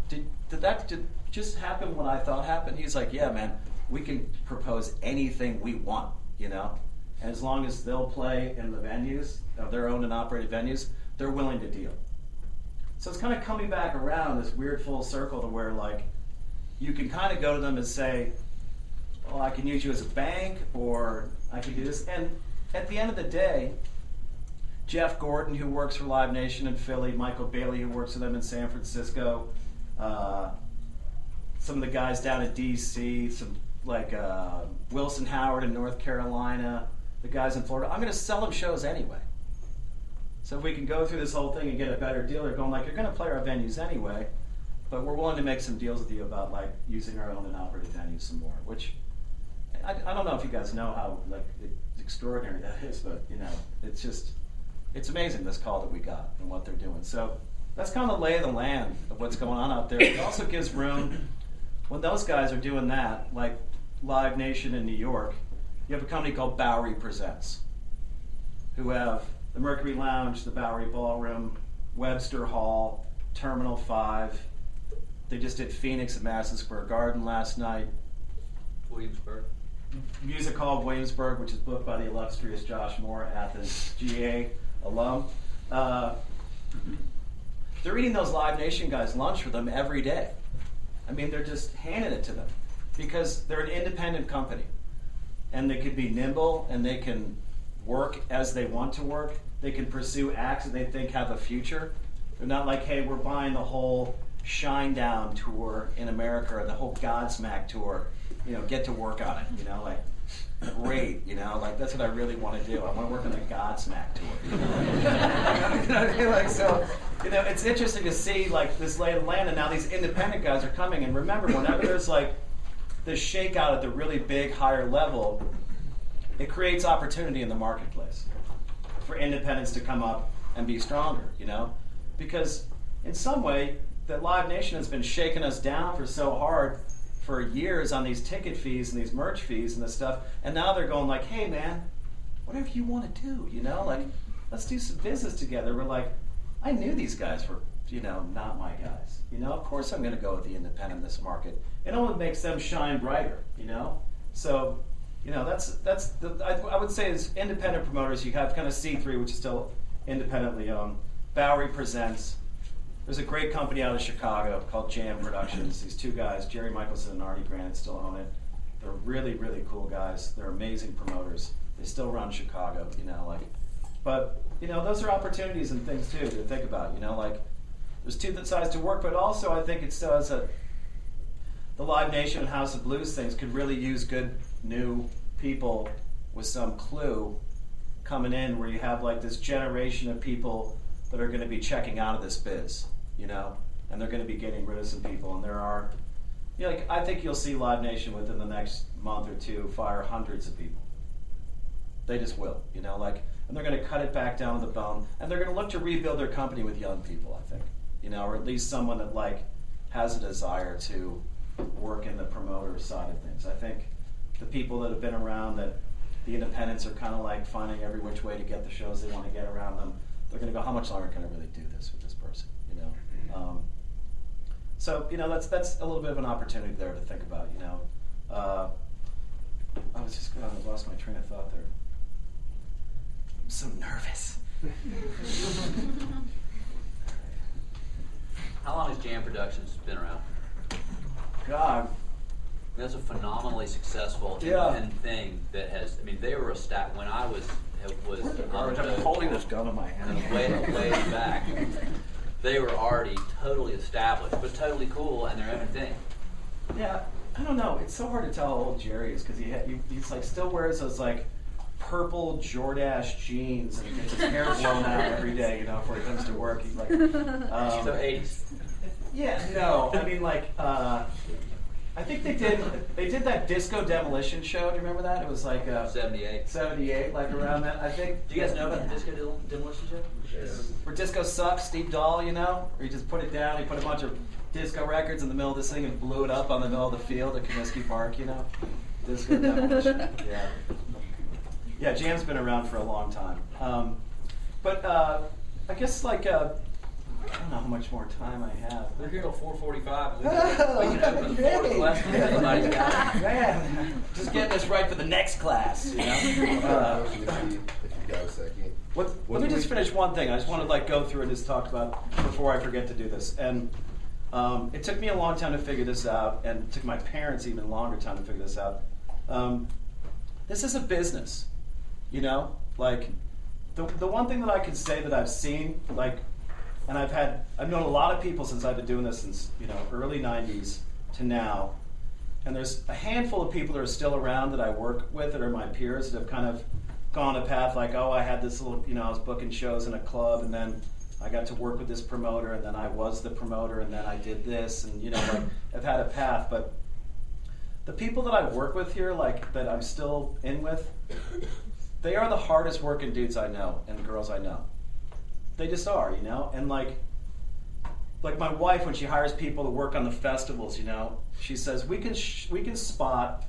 did that just happen what I thought happened? He's like, yeah, man, we can propose anything we want, you know? And as long as they'll play in the venues, their owned and operated venues, they're willing to deal. So it's kind of coming back around this weird full circle to where like, you can kind of go to them and say, well, I can use you as a bank, or I can do this. And at the end of the day, Jeff Gordon, who works for Live Nation in Philly, Michael Bailey, who works for them in San Francisco, some of the guys down in D.C., some like Wilson Howard in North Carolina, the guys in Florida, I'm going to sell them shows anyway. So if we can go through this whole thing and get a better deal, they're going like, you're going to play our venues anyway, but we're willing to make some deals with you about like using our own and operated venues some more, which I don't know if you guys know how like extraordinary that is, but you know, it's just, it's amazing this call that we got and what they're doing. So that's kind of the lay of the land of what's going on out there. It also gives room, when those guys are doing that, like Live Nation in New York, you have a company called Bowery Presents, who have the Mercury Lounge, the Bowery Ballroom, Webster Hall, Terminal 5. They just did Phoenix at Madison Square Garden last night. Williamsburg. Music Hall of Williamsburg, which is booked by the illustrious Josh Moore, Athens GA alum. They're eating those Live Nation guys lunch for them every day. I mean, they're just handing it to them because they're an independent company. And they can be nimble, and they can work as they want to work. They can pursue acts that they think have a future. They're not like, hey, we're buying the whole Shinedown tour in America or the whole Godsmack tour. You know, get to work on it. You know, like, great. You know, like that's what I really want to do. I want to work on the Godsmack tour. You know what I mean? Like, so, you know, it's interesting to see like this lay of the land, and now these independent guys are coming. And remember, whenever there's like this shakeout at the really big, higher level, it creates opportunity in the marketplace for independents to come up and be stronger, you know? Because in some way, the Live Nation has been shaking us down for so hard for years on these ticket fees and these merch fees and this stuff, and now they're going like, hey man, whatever you want to do, you know? Like, let's do some business together. We're like, I knew these guys were, you know, not my guys. You know, of course I'm going to go with the independent in this market. It only makes them shine brighter, you know? So I would say as independent promoters, you have kind of C3, which is still independently owned. Bowery Presents. There's a great company out of Chicago called Jam Productions. These two guys, Jerry Michelson and Artie Grant, still own it. They're really, really cool guys. They're amazing promoters. They still run Chicago, But, those are opportunities and things, too, to think about, There's two sides to work, but also I think it still has the Live Nation and House of Blues things could really use good new people with some clue coming in, where you have like this generation of people that are going to be checking out of this biz, and they're going to be getting rid of some people. And there are, I think you'll see Live Nation within the next month or two fire hundreds of people. They just will, and they're going to cut it back down to the bone, and they're going to look to rebuild their company with young people, I think, or at least someone that has a desire to work in the promoter side of things. I think the people that have been around, that the independents are kind of finding every which way to get the shows they want to get around them. They're going to go, how much longer can I really do this with this person? So that's a little bit of an opportunity there to think about. I was just I lost my train of thought there. I'm so nervous. How long has Jam Productions been around? God. That's a phenomenally successful thing that has. I mean, they were a stat when I was I'm holding this gun in my hand. Way back. They were already totally established, but totally cool, and their own thing. Yeah, I don't know. It's so hard to tell how old Jerry is, because he's still wears those purple Jordache jeans, and he gets his hair blown out every day, before he comes to work. He's so 80s. Yeah, no, I mean I think they did that Disco Demolition show. Do you remember that? It was 78. 78, around that. I think. Do you guys know about the Disco Demolition show? Yes. Where disco sucks, Steve Dahl, where he just put it down. He put a bunch of disco records in the middle of this thing and blew it up on the middle of the field at Comiskey Park. Disco Demolition. Yeah. Yeah, Jam's been around for a long time. But I guess I don't know how much more time I have. We're here till 4:45. We can open the floor to questions if anybody's got it. Man, just getting this right for the next class. If you got a second. Let me just finish one thing. I just want to go through and just talk about before I forget to do this. And it took me a long time to figure this out, and it took my parents even a longer time to figure this out. This is a business, The one thing that I can say that I've seen, and I've known a lot of people since I've been doing this since, early 90s to now. And there's a handful of people that are still around that I work with that are my peers that have kind of gone a path I had this little, I was booking shows in a club, and then I got to work with this promoter, and then I was the promoter, and then I did this, and, I've had a path. But the people that I work with here, that I'm still in with, they are the hardest working dudes I know and girls I know. They just are, and like my wife, when she hires people to work on the festivals, she says we can spot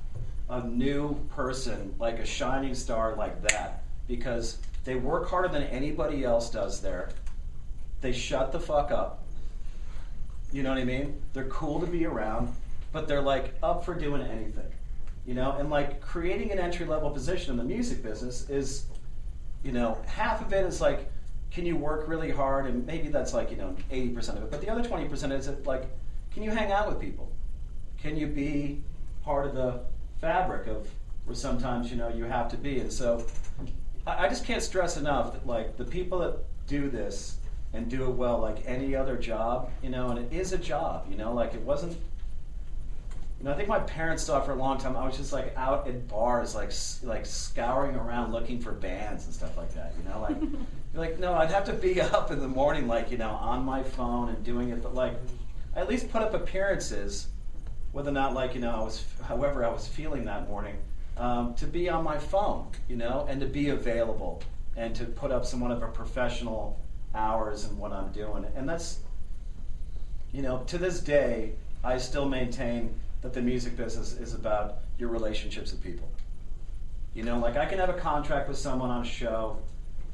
a new person, like a shining star like that, because they work harder than anybody else does there. They shut the fuck up. You know what I mean? They're cool to be around, but they're up for doing anything, and creating an entry level position in the music business is, half of it is can you work really hard, and maybe that's 80% of it, but the other 20% is can you hang out with people? Can you be part of the fabric of where sometimes you have to be? And so I just can't stress enough that the people that do this and do it well, like any other job, and it is a job, it wasn't. I think my parents thought for a long time I was just out at bars, scouring around looking for bands and stuff like that. No, I'd have to be up in the morning, on my phone and doing it, but I at least put up appearances, whether or not however I was feeling that morning, to be on my phone, and to be available and to put up somewhat of a professional hours in what I'm doing, and that's, to this day, I still maintain that the music business is about your relationships with people. I can have a contract with someone on a show,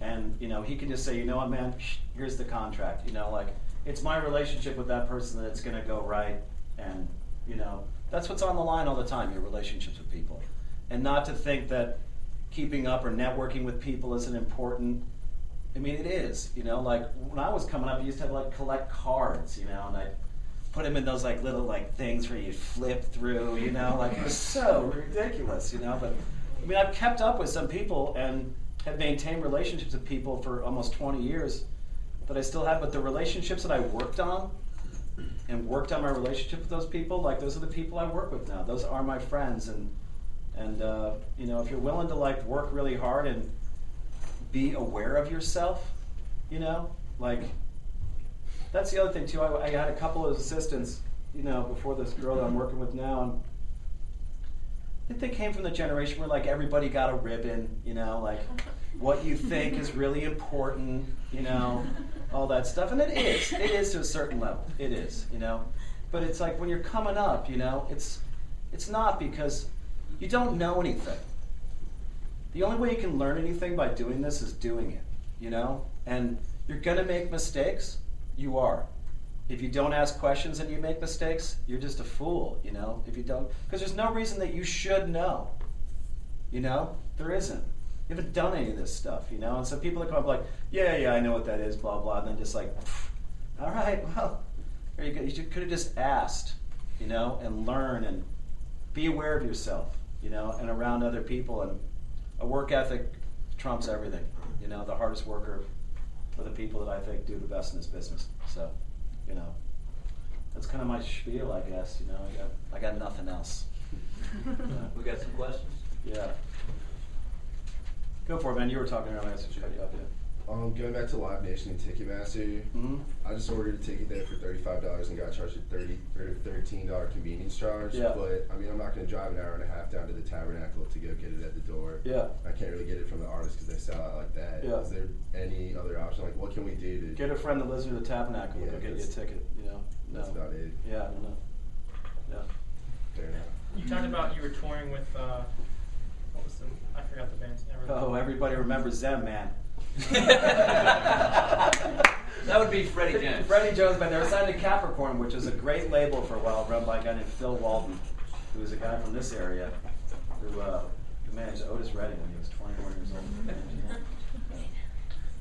and, he can just say, you know what, man, here's the contract. It's my relationship with that person that it's going to go right, and, that's what's on the line all the time, your relationships with people. and not to think that keeping up or networking with people isn't important. I mean, it is, you know, like when I was coming up, I used to have like collect cards, you know, and I'd put them in those like little like things where you flip through, you know, like it was so ridiculous, you know, but I mean, I've kept up with some people and have maintained relationships with people for almost 20 years that I still have, but the relationships that I worked on my relationship with those people, like those are the people I work with now. Those are my friends, and you know, if you're willing to like work really hard and be aware of yourself, you know, like that's the other thing too. I had a couple of assistants, you know, before this girl that I'm working with now, and I think they came from the generation where like everybody got a ribbon, you know, like what you think is really important, you know, all that stuff. And it is to a certain level. It is, you know. But it's like when you're coming up, you know, it's not because you don't know anything. The only way you can learn anything by doing this is doing it, you know? And you're gonna make mistakes, you are. If you don't ask questions and you make mistakes, you're just a fool, you know? If you don't, because there's no reason that you should know, you know? There isn't. You haven't done any of this stuff, you know? And so people that come up like, yeah, I know what that is, blah, blah, and then just like, all right, well, there you go. You could have just asked, you know, and learn and be aware of yourself, you know, and around other people. And a work ethic trumps everything, you know? The hardest worker are the people that I think do the best in this business. So, you know, that's kind of my spiel, I guess, you know? I got nothing else. We got some questions? Yeah. Go for it, man. You were talking earlier, so I cut you off, yeah. Going back to Live Nation and Ticketmaster, I just ordered a ticket there for $35 and got charged a $13 convenience charge. Yeah. But I mean, I'm not going to drive an hour and a half down to the Tabernacle to go get it at the door. Yeah. I can't really get it from the artist because they sell out like that. Yeah. Is there any other option? Like, what can we do to Get a friend that lives near the Tabernacle. Yeah, They'll get you a ticket, you know? That's about it. Yeah, I don't know. Yeah. Fair enough. You talked about you were touring with, what was the, I forgot the band's name. Oh, everybody remembers them, man. That would be Freddie Jones. Freddie Jones Band. They were signed to Capricorn, which was a great label for a while, run by a guy named Phil Walden, who was a guy from this area who managed Otis Redding when he was 21 years old.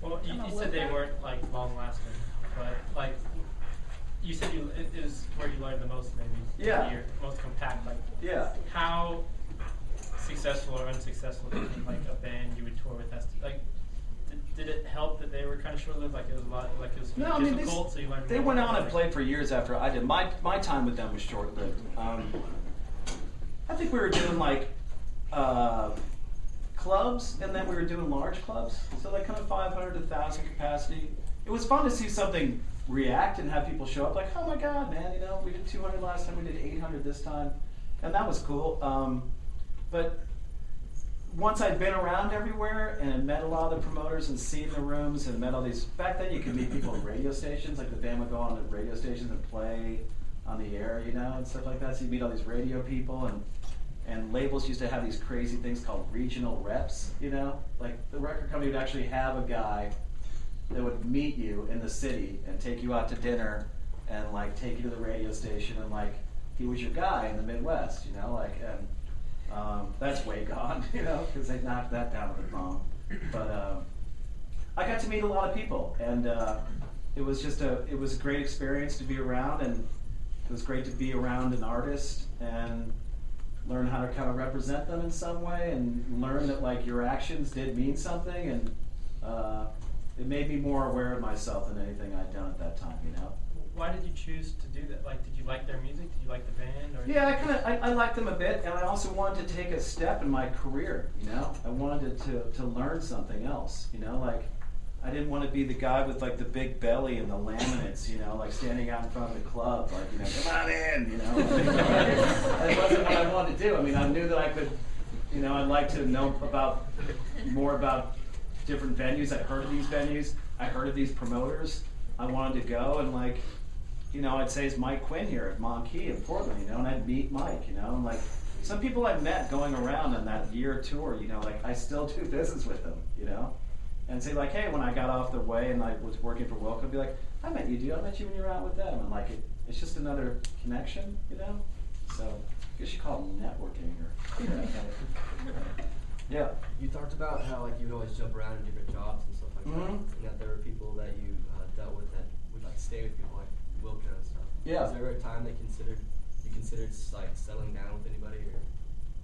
Well, you said they weren't like long lasting, but like you said, it is where you learned the most, maybe. Yeah. Your most compact. Like, Yeah. how successful or unsuccessful do you think like a band you would tour with has to, like? Did it help that they were kind of short-lived? Like it was a lot, like it was difficult, so you learned. They went on and played for years after I did. My time with them was short-lived. I think we were doing like clubs, and then we were doing large clubs. So like kind of 500 to 1,000 capacity. It was fun to see something react and have people show up like, oh my God, man, you know, we did 200 last time, we did 800 this time, and that was cool. But once I'd been around everywhere and met a lot of the promoters and seen the rooms and met all these, back then you could meet people at radio stations, like the band would go on the radio stations and play on the air, you know, and stuff like that. So you meet all these radio people, and labels used to have these crazy things called regional reps, you know? Like the record company would actually have a guy that would meet you in the city and take you out to dinner and like take you to the radio station, and like he was your guy in the Midwest, you know, like, and that's way gone, you know, because they knocked that down with a bomb. But I got to meet a lot of people, and it was a great experience to be around, and it was great to be around an artist and learn how to kind of represent them in some way, and learn that like your actions did mean something, and it made me more aware of myself than anything I'd done at that time, you know. Why did you choose to do that? Like, did you like their music? Did you like the band? Or Yeah, I liked them a bit, and I also wanted to take a step in my career, you know? I wanted to learn something else, you know? Like, I didn't want to be the guy with, like, the big belly and the laminates, you know? Like, standing out in front of the club, like, you know, come on in, you know? That wasn't what I wanted to do. I mean, I knew that I could, you know, I'd like to know more about different venues. I'd heard of these venues. I heard of these promoters. I wanted to go, and, like, you know, I'd say it's Mike Quinn here at Monkey in Portland, you know, and I'd meet Mike, you know, and like some people I met going around on that year tour, you know, like I still do business with them, you know, and say like, hey, when I got off the way and I was working for Wilco, I'd be like, I met you, dude, I met you when you were out with them, and like it's just another connection, you know, so guess you call it networking or yeah. You talked about how like you would always jump around in different jobs and stuff like that, and that there were people that you dealt with that would like stay with people like Wilco and stuff. Yeah. Is there a time you considered like settling down with anybody or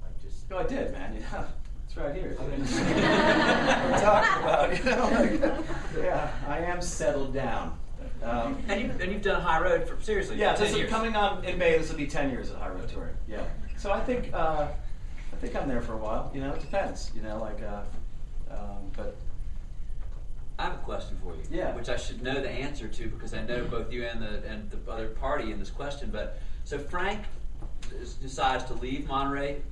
like just? Oh, I did, man. Yeah, it's right here. I mean, What we're talking about, you know? Like, yeah, I am settled down. And you've done High Road for seriously. Yeah, 10 this is years. coming on in May. This will be 10 years at High Road Touring. Yeah. So I think I'm there for a while. You know, it depends. You know, like, but I have a question for you, Yeah. which I should know the answer to because I know both you and the other party in this question. But so Frank decides to leave Monterey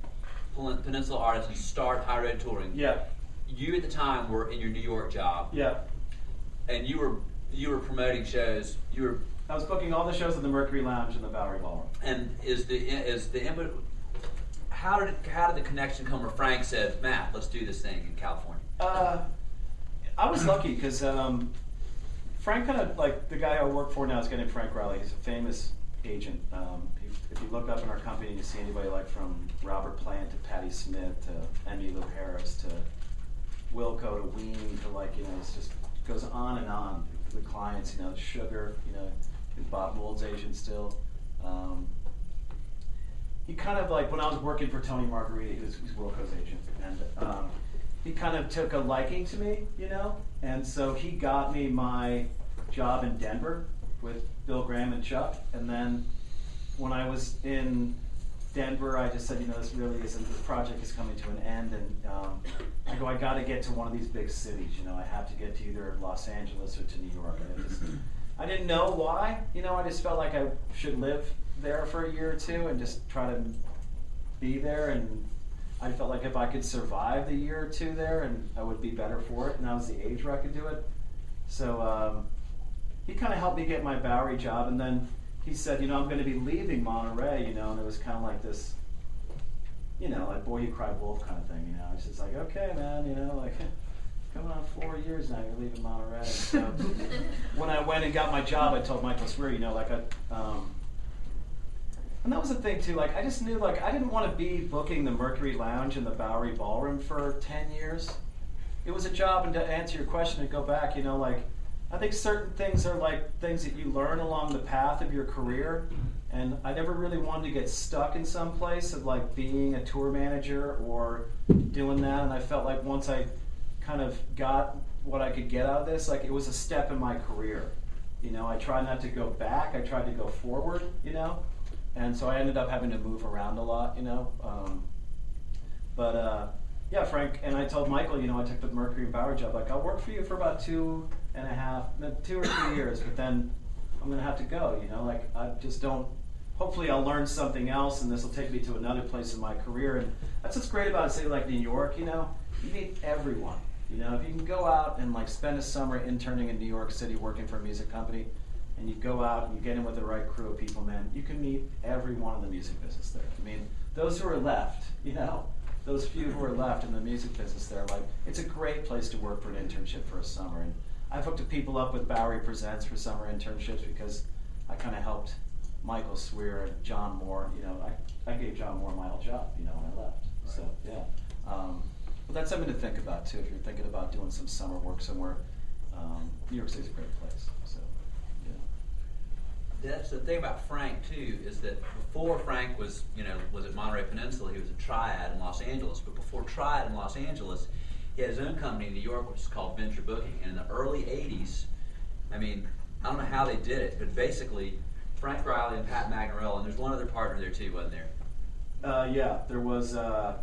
Peninsula Artists and start High Road Touring. yeah, You at the time were in your New York job, yeah. and you were promoting shows. I was booking all the shows at the Mercury Lounge and the Bowery Ballroom. And is the input? How did the connection come where Frank said, "Matt, let's do this thing in California"? I was lucky because Frank kind of like the guy I work for now is a guy named Frank Riley. He's a famous agent. If you look up in our company, you see anybody like from Robert Plant to Patti Smith to Emmylou Harris to Wilco to Ween to like it just goes on and on with clients. You know, Sugar. You know, is Bob Mould's agent still. He kind of like when I was working for Tony Margheriti, who's Wilco's agent, and he kind of took a liking to me, you know, and so he got me my job in Denver with Bill Graham and Chuck, and then when I was in Denver, I just said, you know, this project is coming to an end, and I got to get to one of these big cities, you know, I have to get to either Los Angeles or to New York, and I didn't know why, you know, I just felt like I should live there for a year or two and just try to be there, and I felt like if I could survive the year or two there, and I would be better for it, and that was the age where I could do it. So he kind of helped me get my Bowery job, and then he said, you know, I'm going to be leaving Monterey, you know, and it was kind of like this, you know, like Boy You Cried Wolf kind of thing, you know. I was just like, okay, man, you know, like coming on 4 years now, you're leaving Monterey. So when I went and got my job, I told Michael Swear, you know, like and that was the thing too, like I just knew like I didn't want to be booking the Mercury Lounge and the Bowery Ballroom for 10 years. It was a job, and to answer your question and go back, you know, like I think certain things are like things that you learn along the path of your career, and I never really wanted to get stuck in some place of like being a tour manager or doing that, and I felt like once I kind of got what I could get out of this, like it was a step in my career. You know, I tried not to go back, I tried to go forward, you know. And so I ended up having to move around a lot, you know. Yeah, Frank, and I told Michael, you know, I took the Mercury and Bowery job, like, I'll work for you for about 2 or 3 years, but then I'm going to have to go, you know. Like, I just don't, hopefully I'll learn something else, and this will take me to another place in my career. And that's what's great about a city like New York, you know. You meet everyone, you know. If you can go out and, like, spend a summer interning in New York City working for a music company, and you go out and you get in with the right crew of people, man, you can meet everyone in the music business there. I mean, those who are left, you know, those few who are left in the music business there, like, it's a great place to work for an internship for a summer. And I've hooked people up with Bowery Presents for summer internships because I kind of helped Michael Swear and John Moore, you know, I gave John Moore my old job, you know, when I left. Right. So, yeah. But that's something to think about, too, if you're thinking about doing some summer work somewhere. New York City's a great place, so. That's the thing about Frank too, is that before Frank was at Monterey Peninsula, he was a Triad in Los Angeles. But before Triad in Los Angeles, he had his own company in New York, which is called Venture Booking. And in the early '80s, I mean, I don't know how they did it, but basically, Frank Riley and Pat Magnarella, and there's one other partner there too, wasn't there? Yeah, there was. I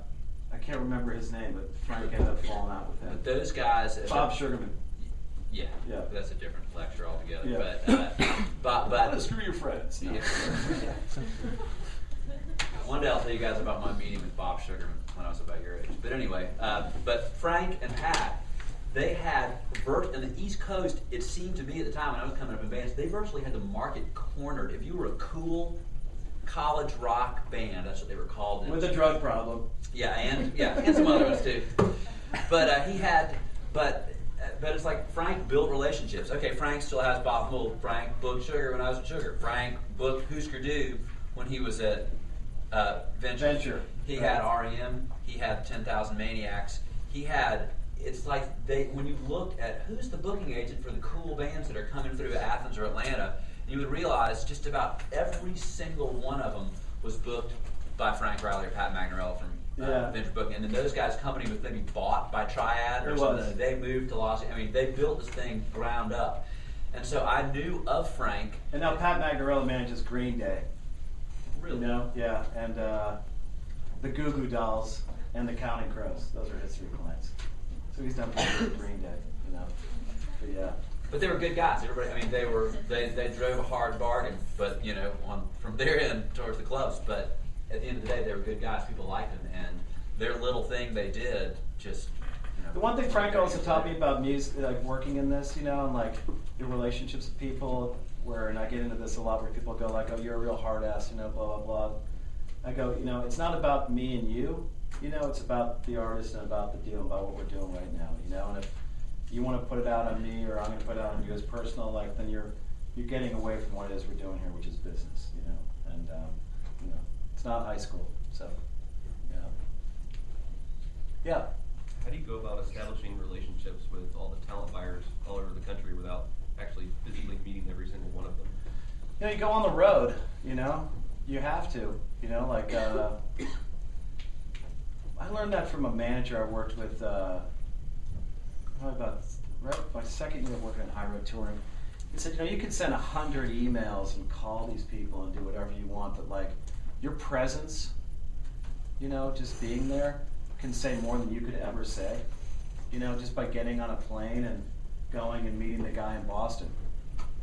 can't remember his name, but Frank ended up falling out with him. But those guys, Bob Sugarman. Yeah, Yeah. That's a different lecture altogether. Yeah. But screw your friends. No. Yeah. One day I'll tell you guys about my meeting with Bob Sugarman when I was about your age. But anyway, but Frank and Pat, they had in the East Coast. It seemed to me at the time when I was coming up in bands, they virtually had the market cornered. If you were a cool college rock band, that's what they were called. With a drug problem. Yeah, and some other ones too. But it's like Frank built relationships. Okay, Frank still has Bob Mould. Frank booked Sugar when I was at Sugar. Frank booked Husker Du when he was at Venture. He had REM. He had 10,000 Maniacs. He had. It's like when you looked at who's the booking agent for the cool bands that are coming through Athens or Atlanta, you would realize just about every single one of them was booked by Frank Riley or Pat Magnarella from Venture Booking. And then those guys' company was maybe bought by Triad or something. They moved to Los Angeles. I mean, they built this thing ground up. And so I knew of Frank. And now Pat Magnarella manages Green Day. Really? You know? Yeah. And the Goo Goo Dolls and the Counting Crows. Those are his 3 clients. So he's done pretty good with Green Day, you know. But yeah. But they were good guys. Everybody, I mean, they drove a hard bargain, but you know, from their end towards the clubs. But at the end of the day, they were good guys. People liked them, and their little thing they did just. You know, the one thing Frank also taught me about music, like working in this, you know, and like your relationships with people, and I get into this a lot, where people go like, "Oh, you're a real hard ass," you know, blah blah blah. I go, you know, it's not about me and you. You know, it's about the artist and about the deal, about what we're doing right now. You know, and if you want to put it out on me, or I'm going to put it out on you as personal, like then you're getting away from what it is we're doing here, which is business. You know, and you know, it's not high school, so yeah. Yeah. How do you go about establishing relationships with all the talent buyers all over the country without actually physically meeting every single one of them? You know, you go on the road. You know, you have to. You know, like. I learned that from a manager I worked with probably about my second year of working in high road touring. He said, you know, you can send 100 emails and call these people and do whatever you want, but like your presence, you know, just being there can say more than you could ever say. You know, just by getting on a plane and going and meeting the guy in Boston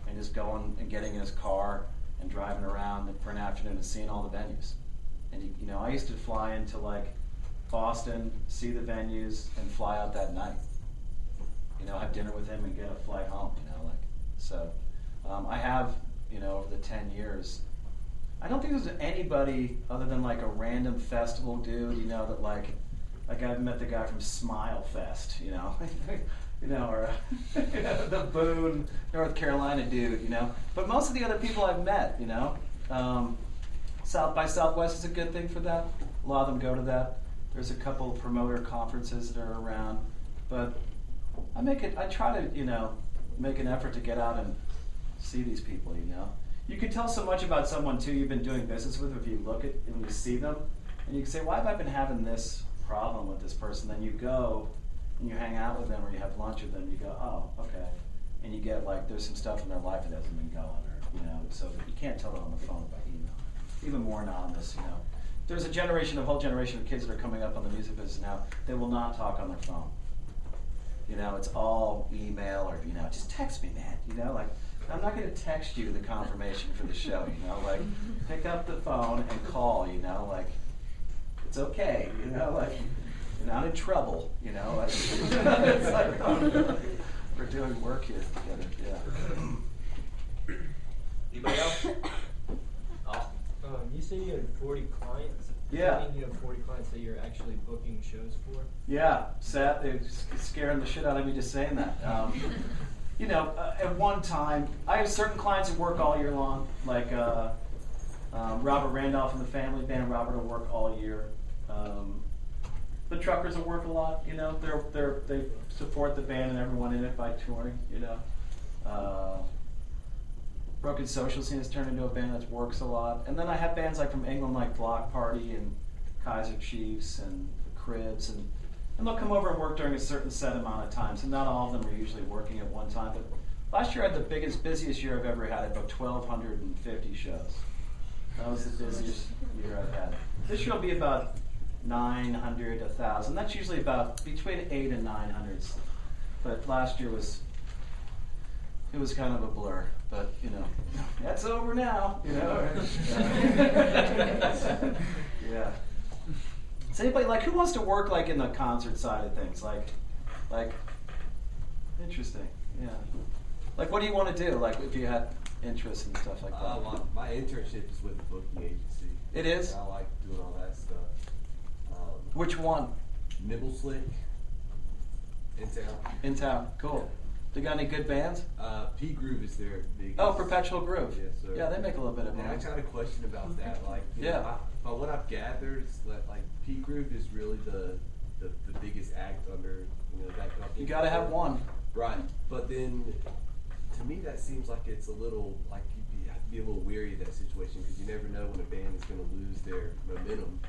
and just going and getting in his car and driving around for an afternoon and seeing all the venues. And you know, I used to fly into like Boston, see the venues, and fly out that night. You know, have dinner with him and get a flight home. You know, like so. I have, you know, over the 10 years, I don't think there's anybody other than like a random festival dude. You know, that like I've met the guy from Smile Fest. You know, you know, or the Boone, North Carolina dude. You know, but most of the other people I've met, you know, South by Southwest is a good thing for that. A lot of them go to that. There's a couple of promoter conferences that are around, but I try to, you know, make an effort to get out and see these people, you know. You can tell so much about someone, too, you've been doing business with if you look at, when you see them, and you can say, why have I been having this problem with this person? Then you go and you hang out with them or you have lunch with them, you go, oh, okay. And you get, like, there's some stuff in their life that hasn't been going, or, you know, so you can't tell it on the phone by email. Even more anonymous, you know. There's a whole generation of kids that are coming up on the music business now. They will not talk on their phone. You know, it's all email or, you know, just text me, man. You know, like, I'm not going to text you the confirmation for the show, you know. Like, pick up the phone and call, you know. Like, it's okay, you know. Like, you're not in trouble, you know. Like, it's like, oh, we're doing work here together, yeah. Anybody else? Austin. You say you had 40 clients. Yeah. Does that mean you have 40 clients that you're actually booking shows for? Yeah, it's scaring the shit out of me just saying that. You know, at one time, I have certain clients who work all year long, like Robert Randolph and the Family Band. Robert will work all year. The Truckers will work a lot. You know, they support the band and everyone in it by touring. You know. Broken Social Scene has turned into a band that works a lot. And then I have bands like from England like Block Party and Kaiser Chiefs and the Cribs. And they'll come over and work during a certain set amount of times. And not all of them are usually working at one time. But last year I had the busiest year I've ever had, about 1,250 shows. That was the busiest year I've had. This year will be about 900, 1,000. That's usually about between 800 and 900. But last year it was kind of a blur, but you know, that's over now. You know. Yeah. Does anybody who wants to work like in the concert side of things? Like, interesting. Yeah. Like, what do you want to do? Like, if you had interest and stuff like that. Well, my internship is with a booking agency. It is? I like doing all that stuff. Which one? Nibble Slick. In town. In town. Cool. They got any good bands? P Groove is their biggest. Oh, Perpetual Groove. Yes, sir. Yeah, they make a little bit of And money. I got a question about that. Like, yeah. what I've gathered is that like P Group is really the biggest act under that company. You gotta have one. Right, but then to me that seems like it's a little like you have to be a little weary of that situation because you never know when a band is going to lose their momentum.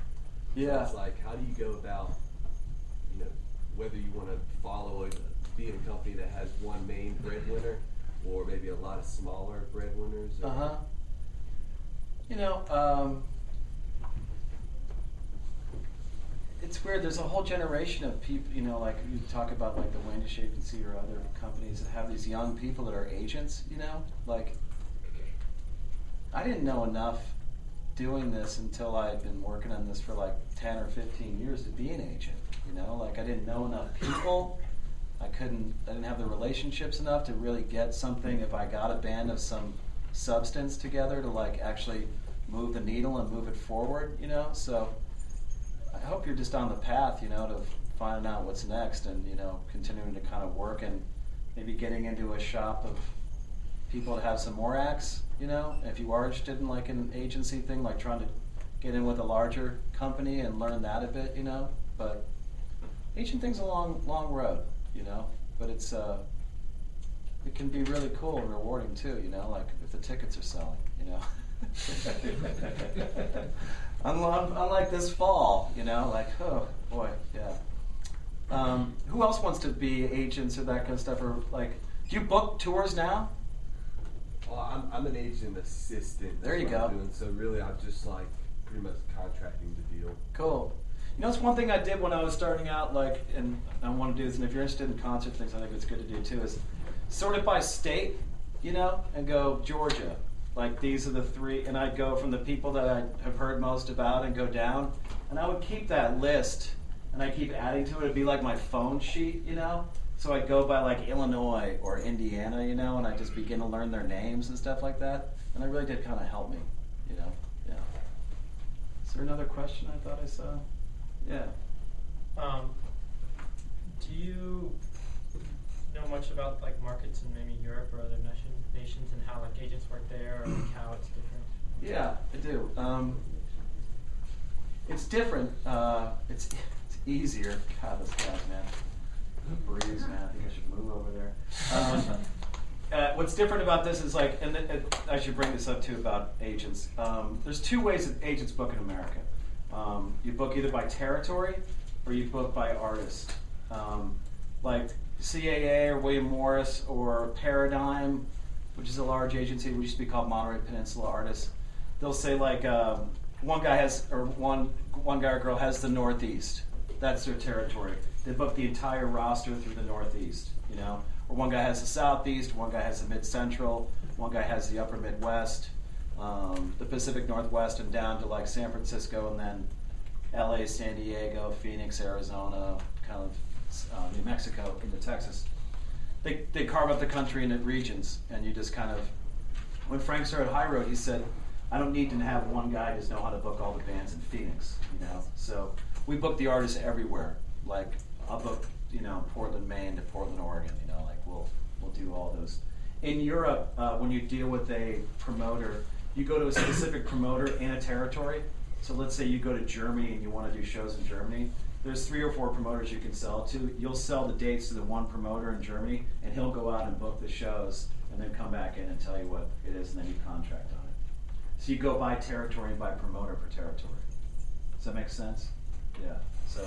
Yeah. So it's like, how do you go about, whether you want to follow being a company that has one main breadwinner or maybe a lot of smaller breadwinners? Or, it's weird. There's a whole generation of people, like you talk about like the Wendy Agency or other companies that have these young people that are agents, like I didn't know enough doing this until I had been working on this for like 10 or 15 years to be an agent, like I didn't know enough people. I didn't have the relationships enough to really get something if I got a band of some substance together to like actually move the needle and move it forward, so I hope you're just on the path, to finding out what's next and, continuing to kind of work and maybe getting into a shop of people that have some more acts, if you are interested in like an agency thing, like trying to get in with a larger company and learn that a bit, but agent thing's a long road, but it's, it can be really cool and rewarding too, like if the tickets are selling, Unlike this fall, like, oh boy, yeah. Who else wants to be agents or that kind of stuff? Or like, do you book tours now? Well, I'm an agent assistant. There you That's what go. I'm doing. So really, I'm just like pretty much contracting the deal. Cool. It's one thing I did when I was starting out, like, and I want to do this, and if you're interested in concert things, I think it's good to do too, is sort it by state, and go Georgia. Like these are the three, and I'd go from the people that I have heard most about and go down, and I would keep that list, and I keep adding to it. It'd be like my phone sheet, So I'd go by like Illinois or Indiana, and I just begin to learn their names and stuff like that, and it really did kind of help me, Yeah. Is there another question I thought I saw? Yeah. Do you know much about like markets in maybe Europe or other nations and how like agents work there or like how it's different? Yeah, I do. It's different. It's easier. God, this guy's man. Breeze, man. I think I should move over there. What's different about this is like, and I should bring this up too about agents. There's two ways that agents book in America. You book either by territory or you book by artist. Like CAA or William Morris or Paradigm, which is a large agency, which used to be called Monterey Peninsula Artists. They'll say like one guy or girl has the Northeast. That's their territory. They book the entire roster through the Northeast, Or one guy has the Southeast, one guy has the Mid-Central, one guy has the Upper Midwest, the Pacific Northwest, and down to like San Francisco, and then LA, San Diego, Phoenix, Arizona, kind of New Mexico into Texas. They carve up the country into regions, and you just kind of, when Frank started High Road, he said, I don't need to have one guy just know how to book all the bands in Phoenix, So we book the artists everywhere. Like I'll book, Portland, Maine to Portland, Oregon, like we'll do all those. In Europe, when you deal with a promoter, you go to a specific promoter in a territory. So let's say you go to Germany and you want to do shows in Germany. There's 3 or 4 promoters you can sell to. You'll sell the dates to the one promoter in Germany, and he'll go out and book the shows, and then come back in and tell you what it is, and then you contract on it. So you go by territory and by promoter per territory. Does that make sense? Yeah. So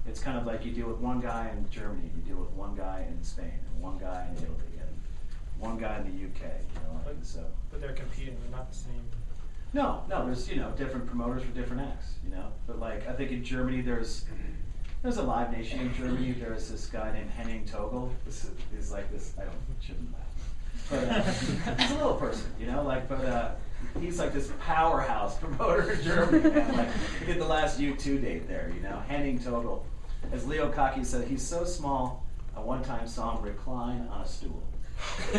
it's kind of like you deal with one guy in Germany, you deal with one guy in Spain, and one guy in Italy, and one guy in the UK. So. But they're competing; they're not the same. No, there's different promoters for different acts, But like I think in Germany there's a Live Nation in Germany. There's this guy named Henning Togel. He's like this. I shouldn't laugh, but he's a little person, but he's like this powerhouse promoter in Germany. Man. Like he did the last U2 date there, Henning Togel. As Leo Kaki said, he's so small. I one time saw him recline on a stool. So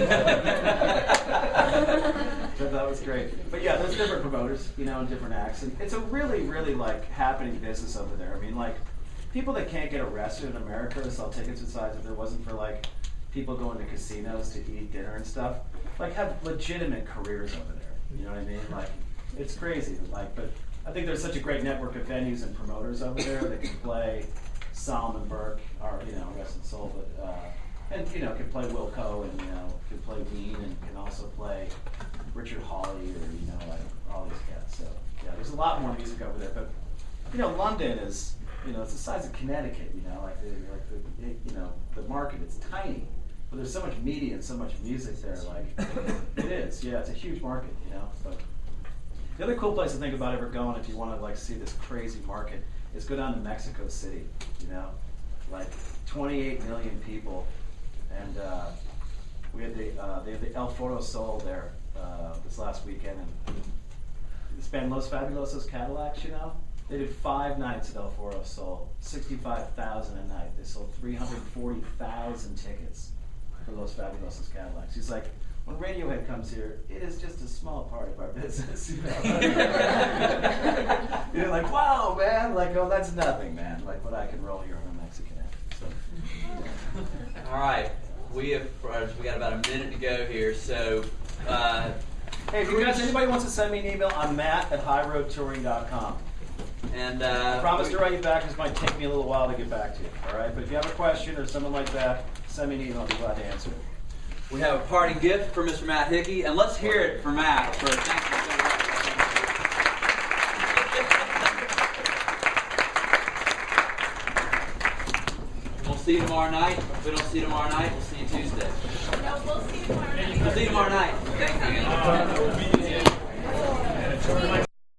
that was great. But yeah, there's different promoters, and different acts. And it's a really, really like happening business over there. I mean, like people that can't get arrested in America to sell tickets inside if there wasn't for like people going to casinos to eat dinner and stuff, like have legitimate careers over there. You know what I mean? Like it's crazy. Like, but I think there's such a great network of venues and promoters over there that can play Solomon Burke, or Rest and Soul, but and can play Wilco, and can play Ween, and can also play Richard Hawley, or like all these cats. So yeah, there's a lot more music over there. But London is it's the size of Connecticut. The market, it's tiny, but there's so much media and so much music there. Like it is, yeah, it's a huge market. But the other cool place to think about ever going, if you want to see this crazy market, is go down to Mexico City. Like 28 million people, and we had they have the El Foro Sol there this last weekend, and this band Los Fabulosos Cadillacs. They did 5 nights at El Foro Sol, 65,000 a night. They sold 340,000 tickets for Los Fabulosos Cadillacs. He's like, when Radiohead comes here, it is just a small part of our business. You're like, wow, man, that's nothing, man. Like what I can roll here on a Mexican act. So. All right, we got about a minute to go here, so. Hey, if you guys, anybody wants to send me an email, I'm matt@highroadtouring.com. And I promise to write you back. This might take me a little while to get back to you. All right, but if you have a question or something like that, send me an email. I'll be glad to answer it. We have a parting gift for Mr. Matt Hickey, and let's hear it for Matt. Thank you so much. We'll see you tomorrow night. If we don't see you tomorrow night, we'll see you Tuesday. No, we'll see you tomorrow night. We'll see you tomorrow night. Thank you.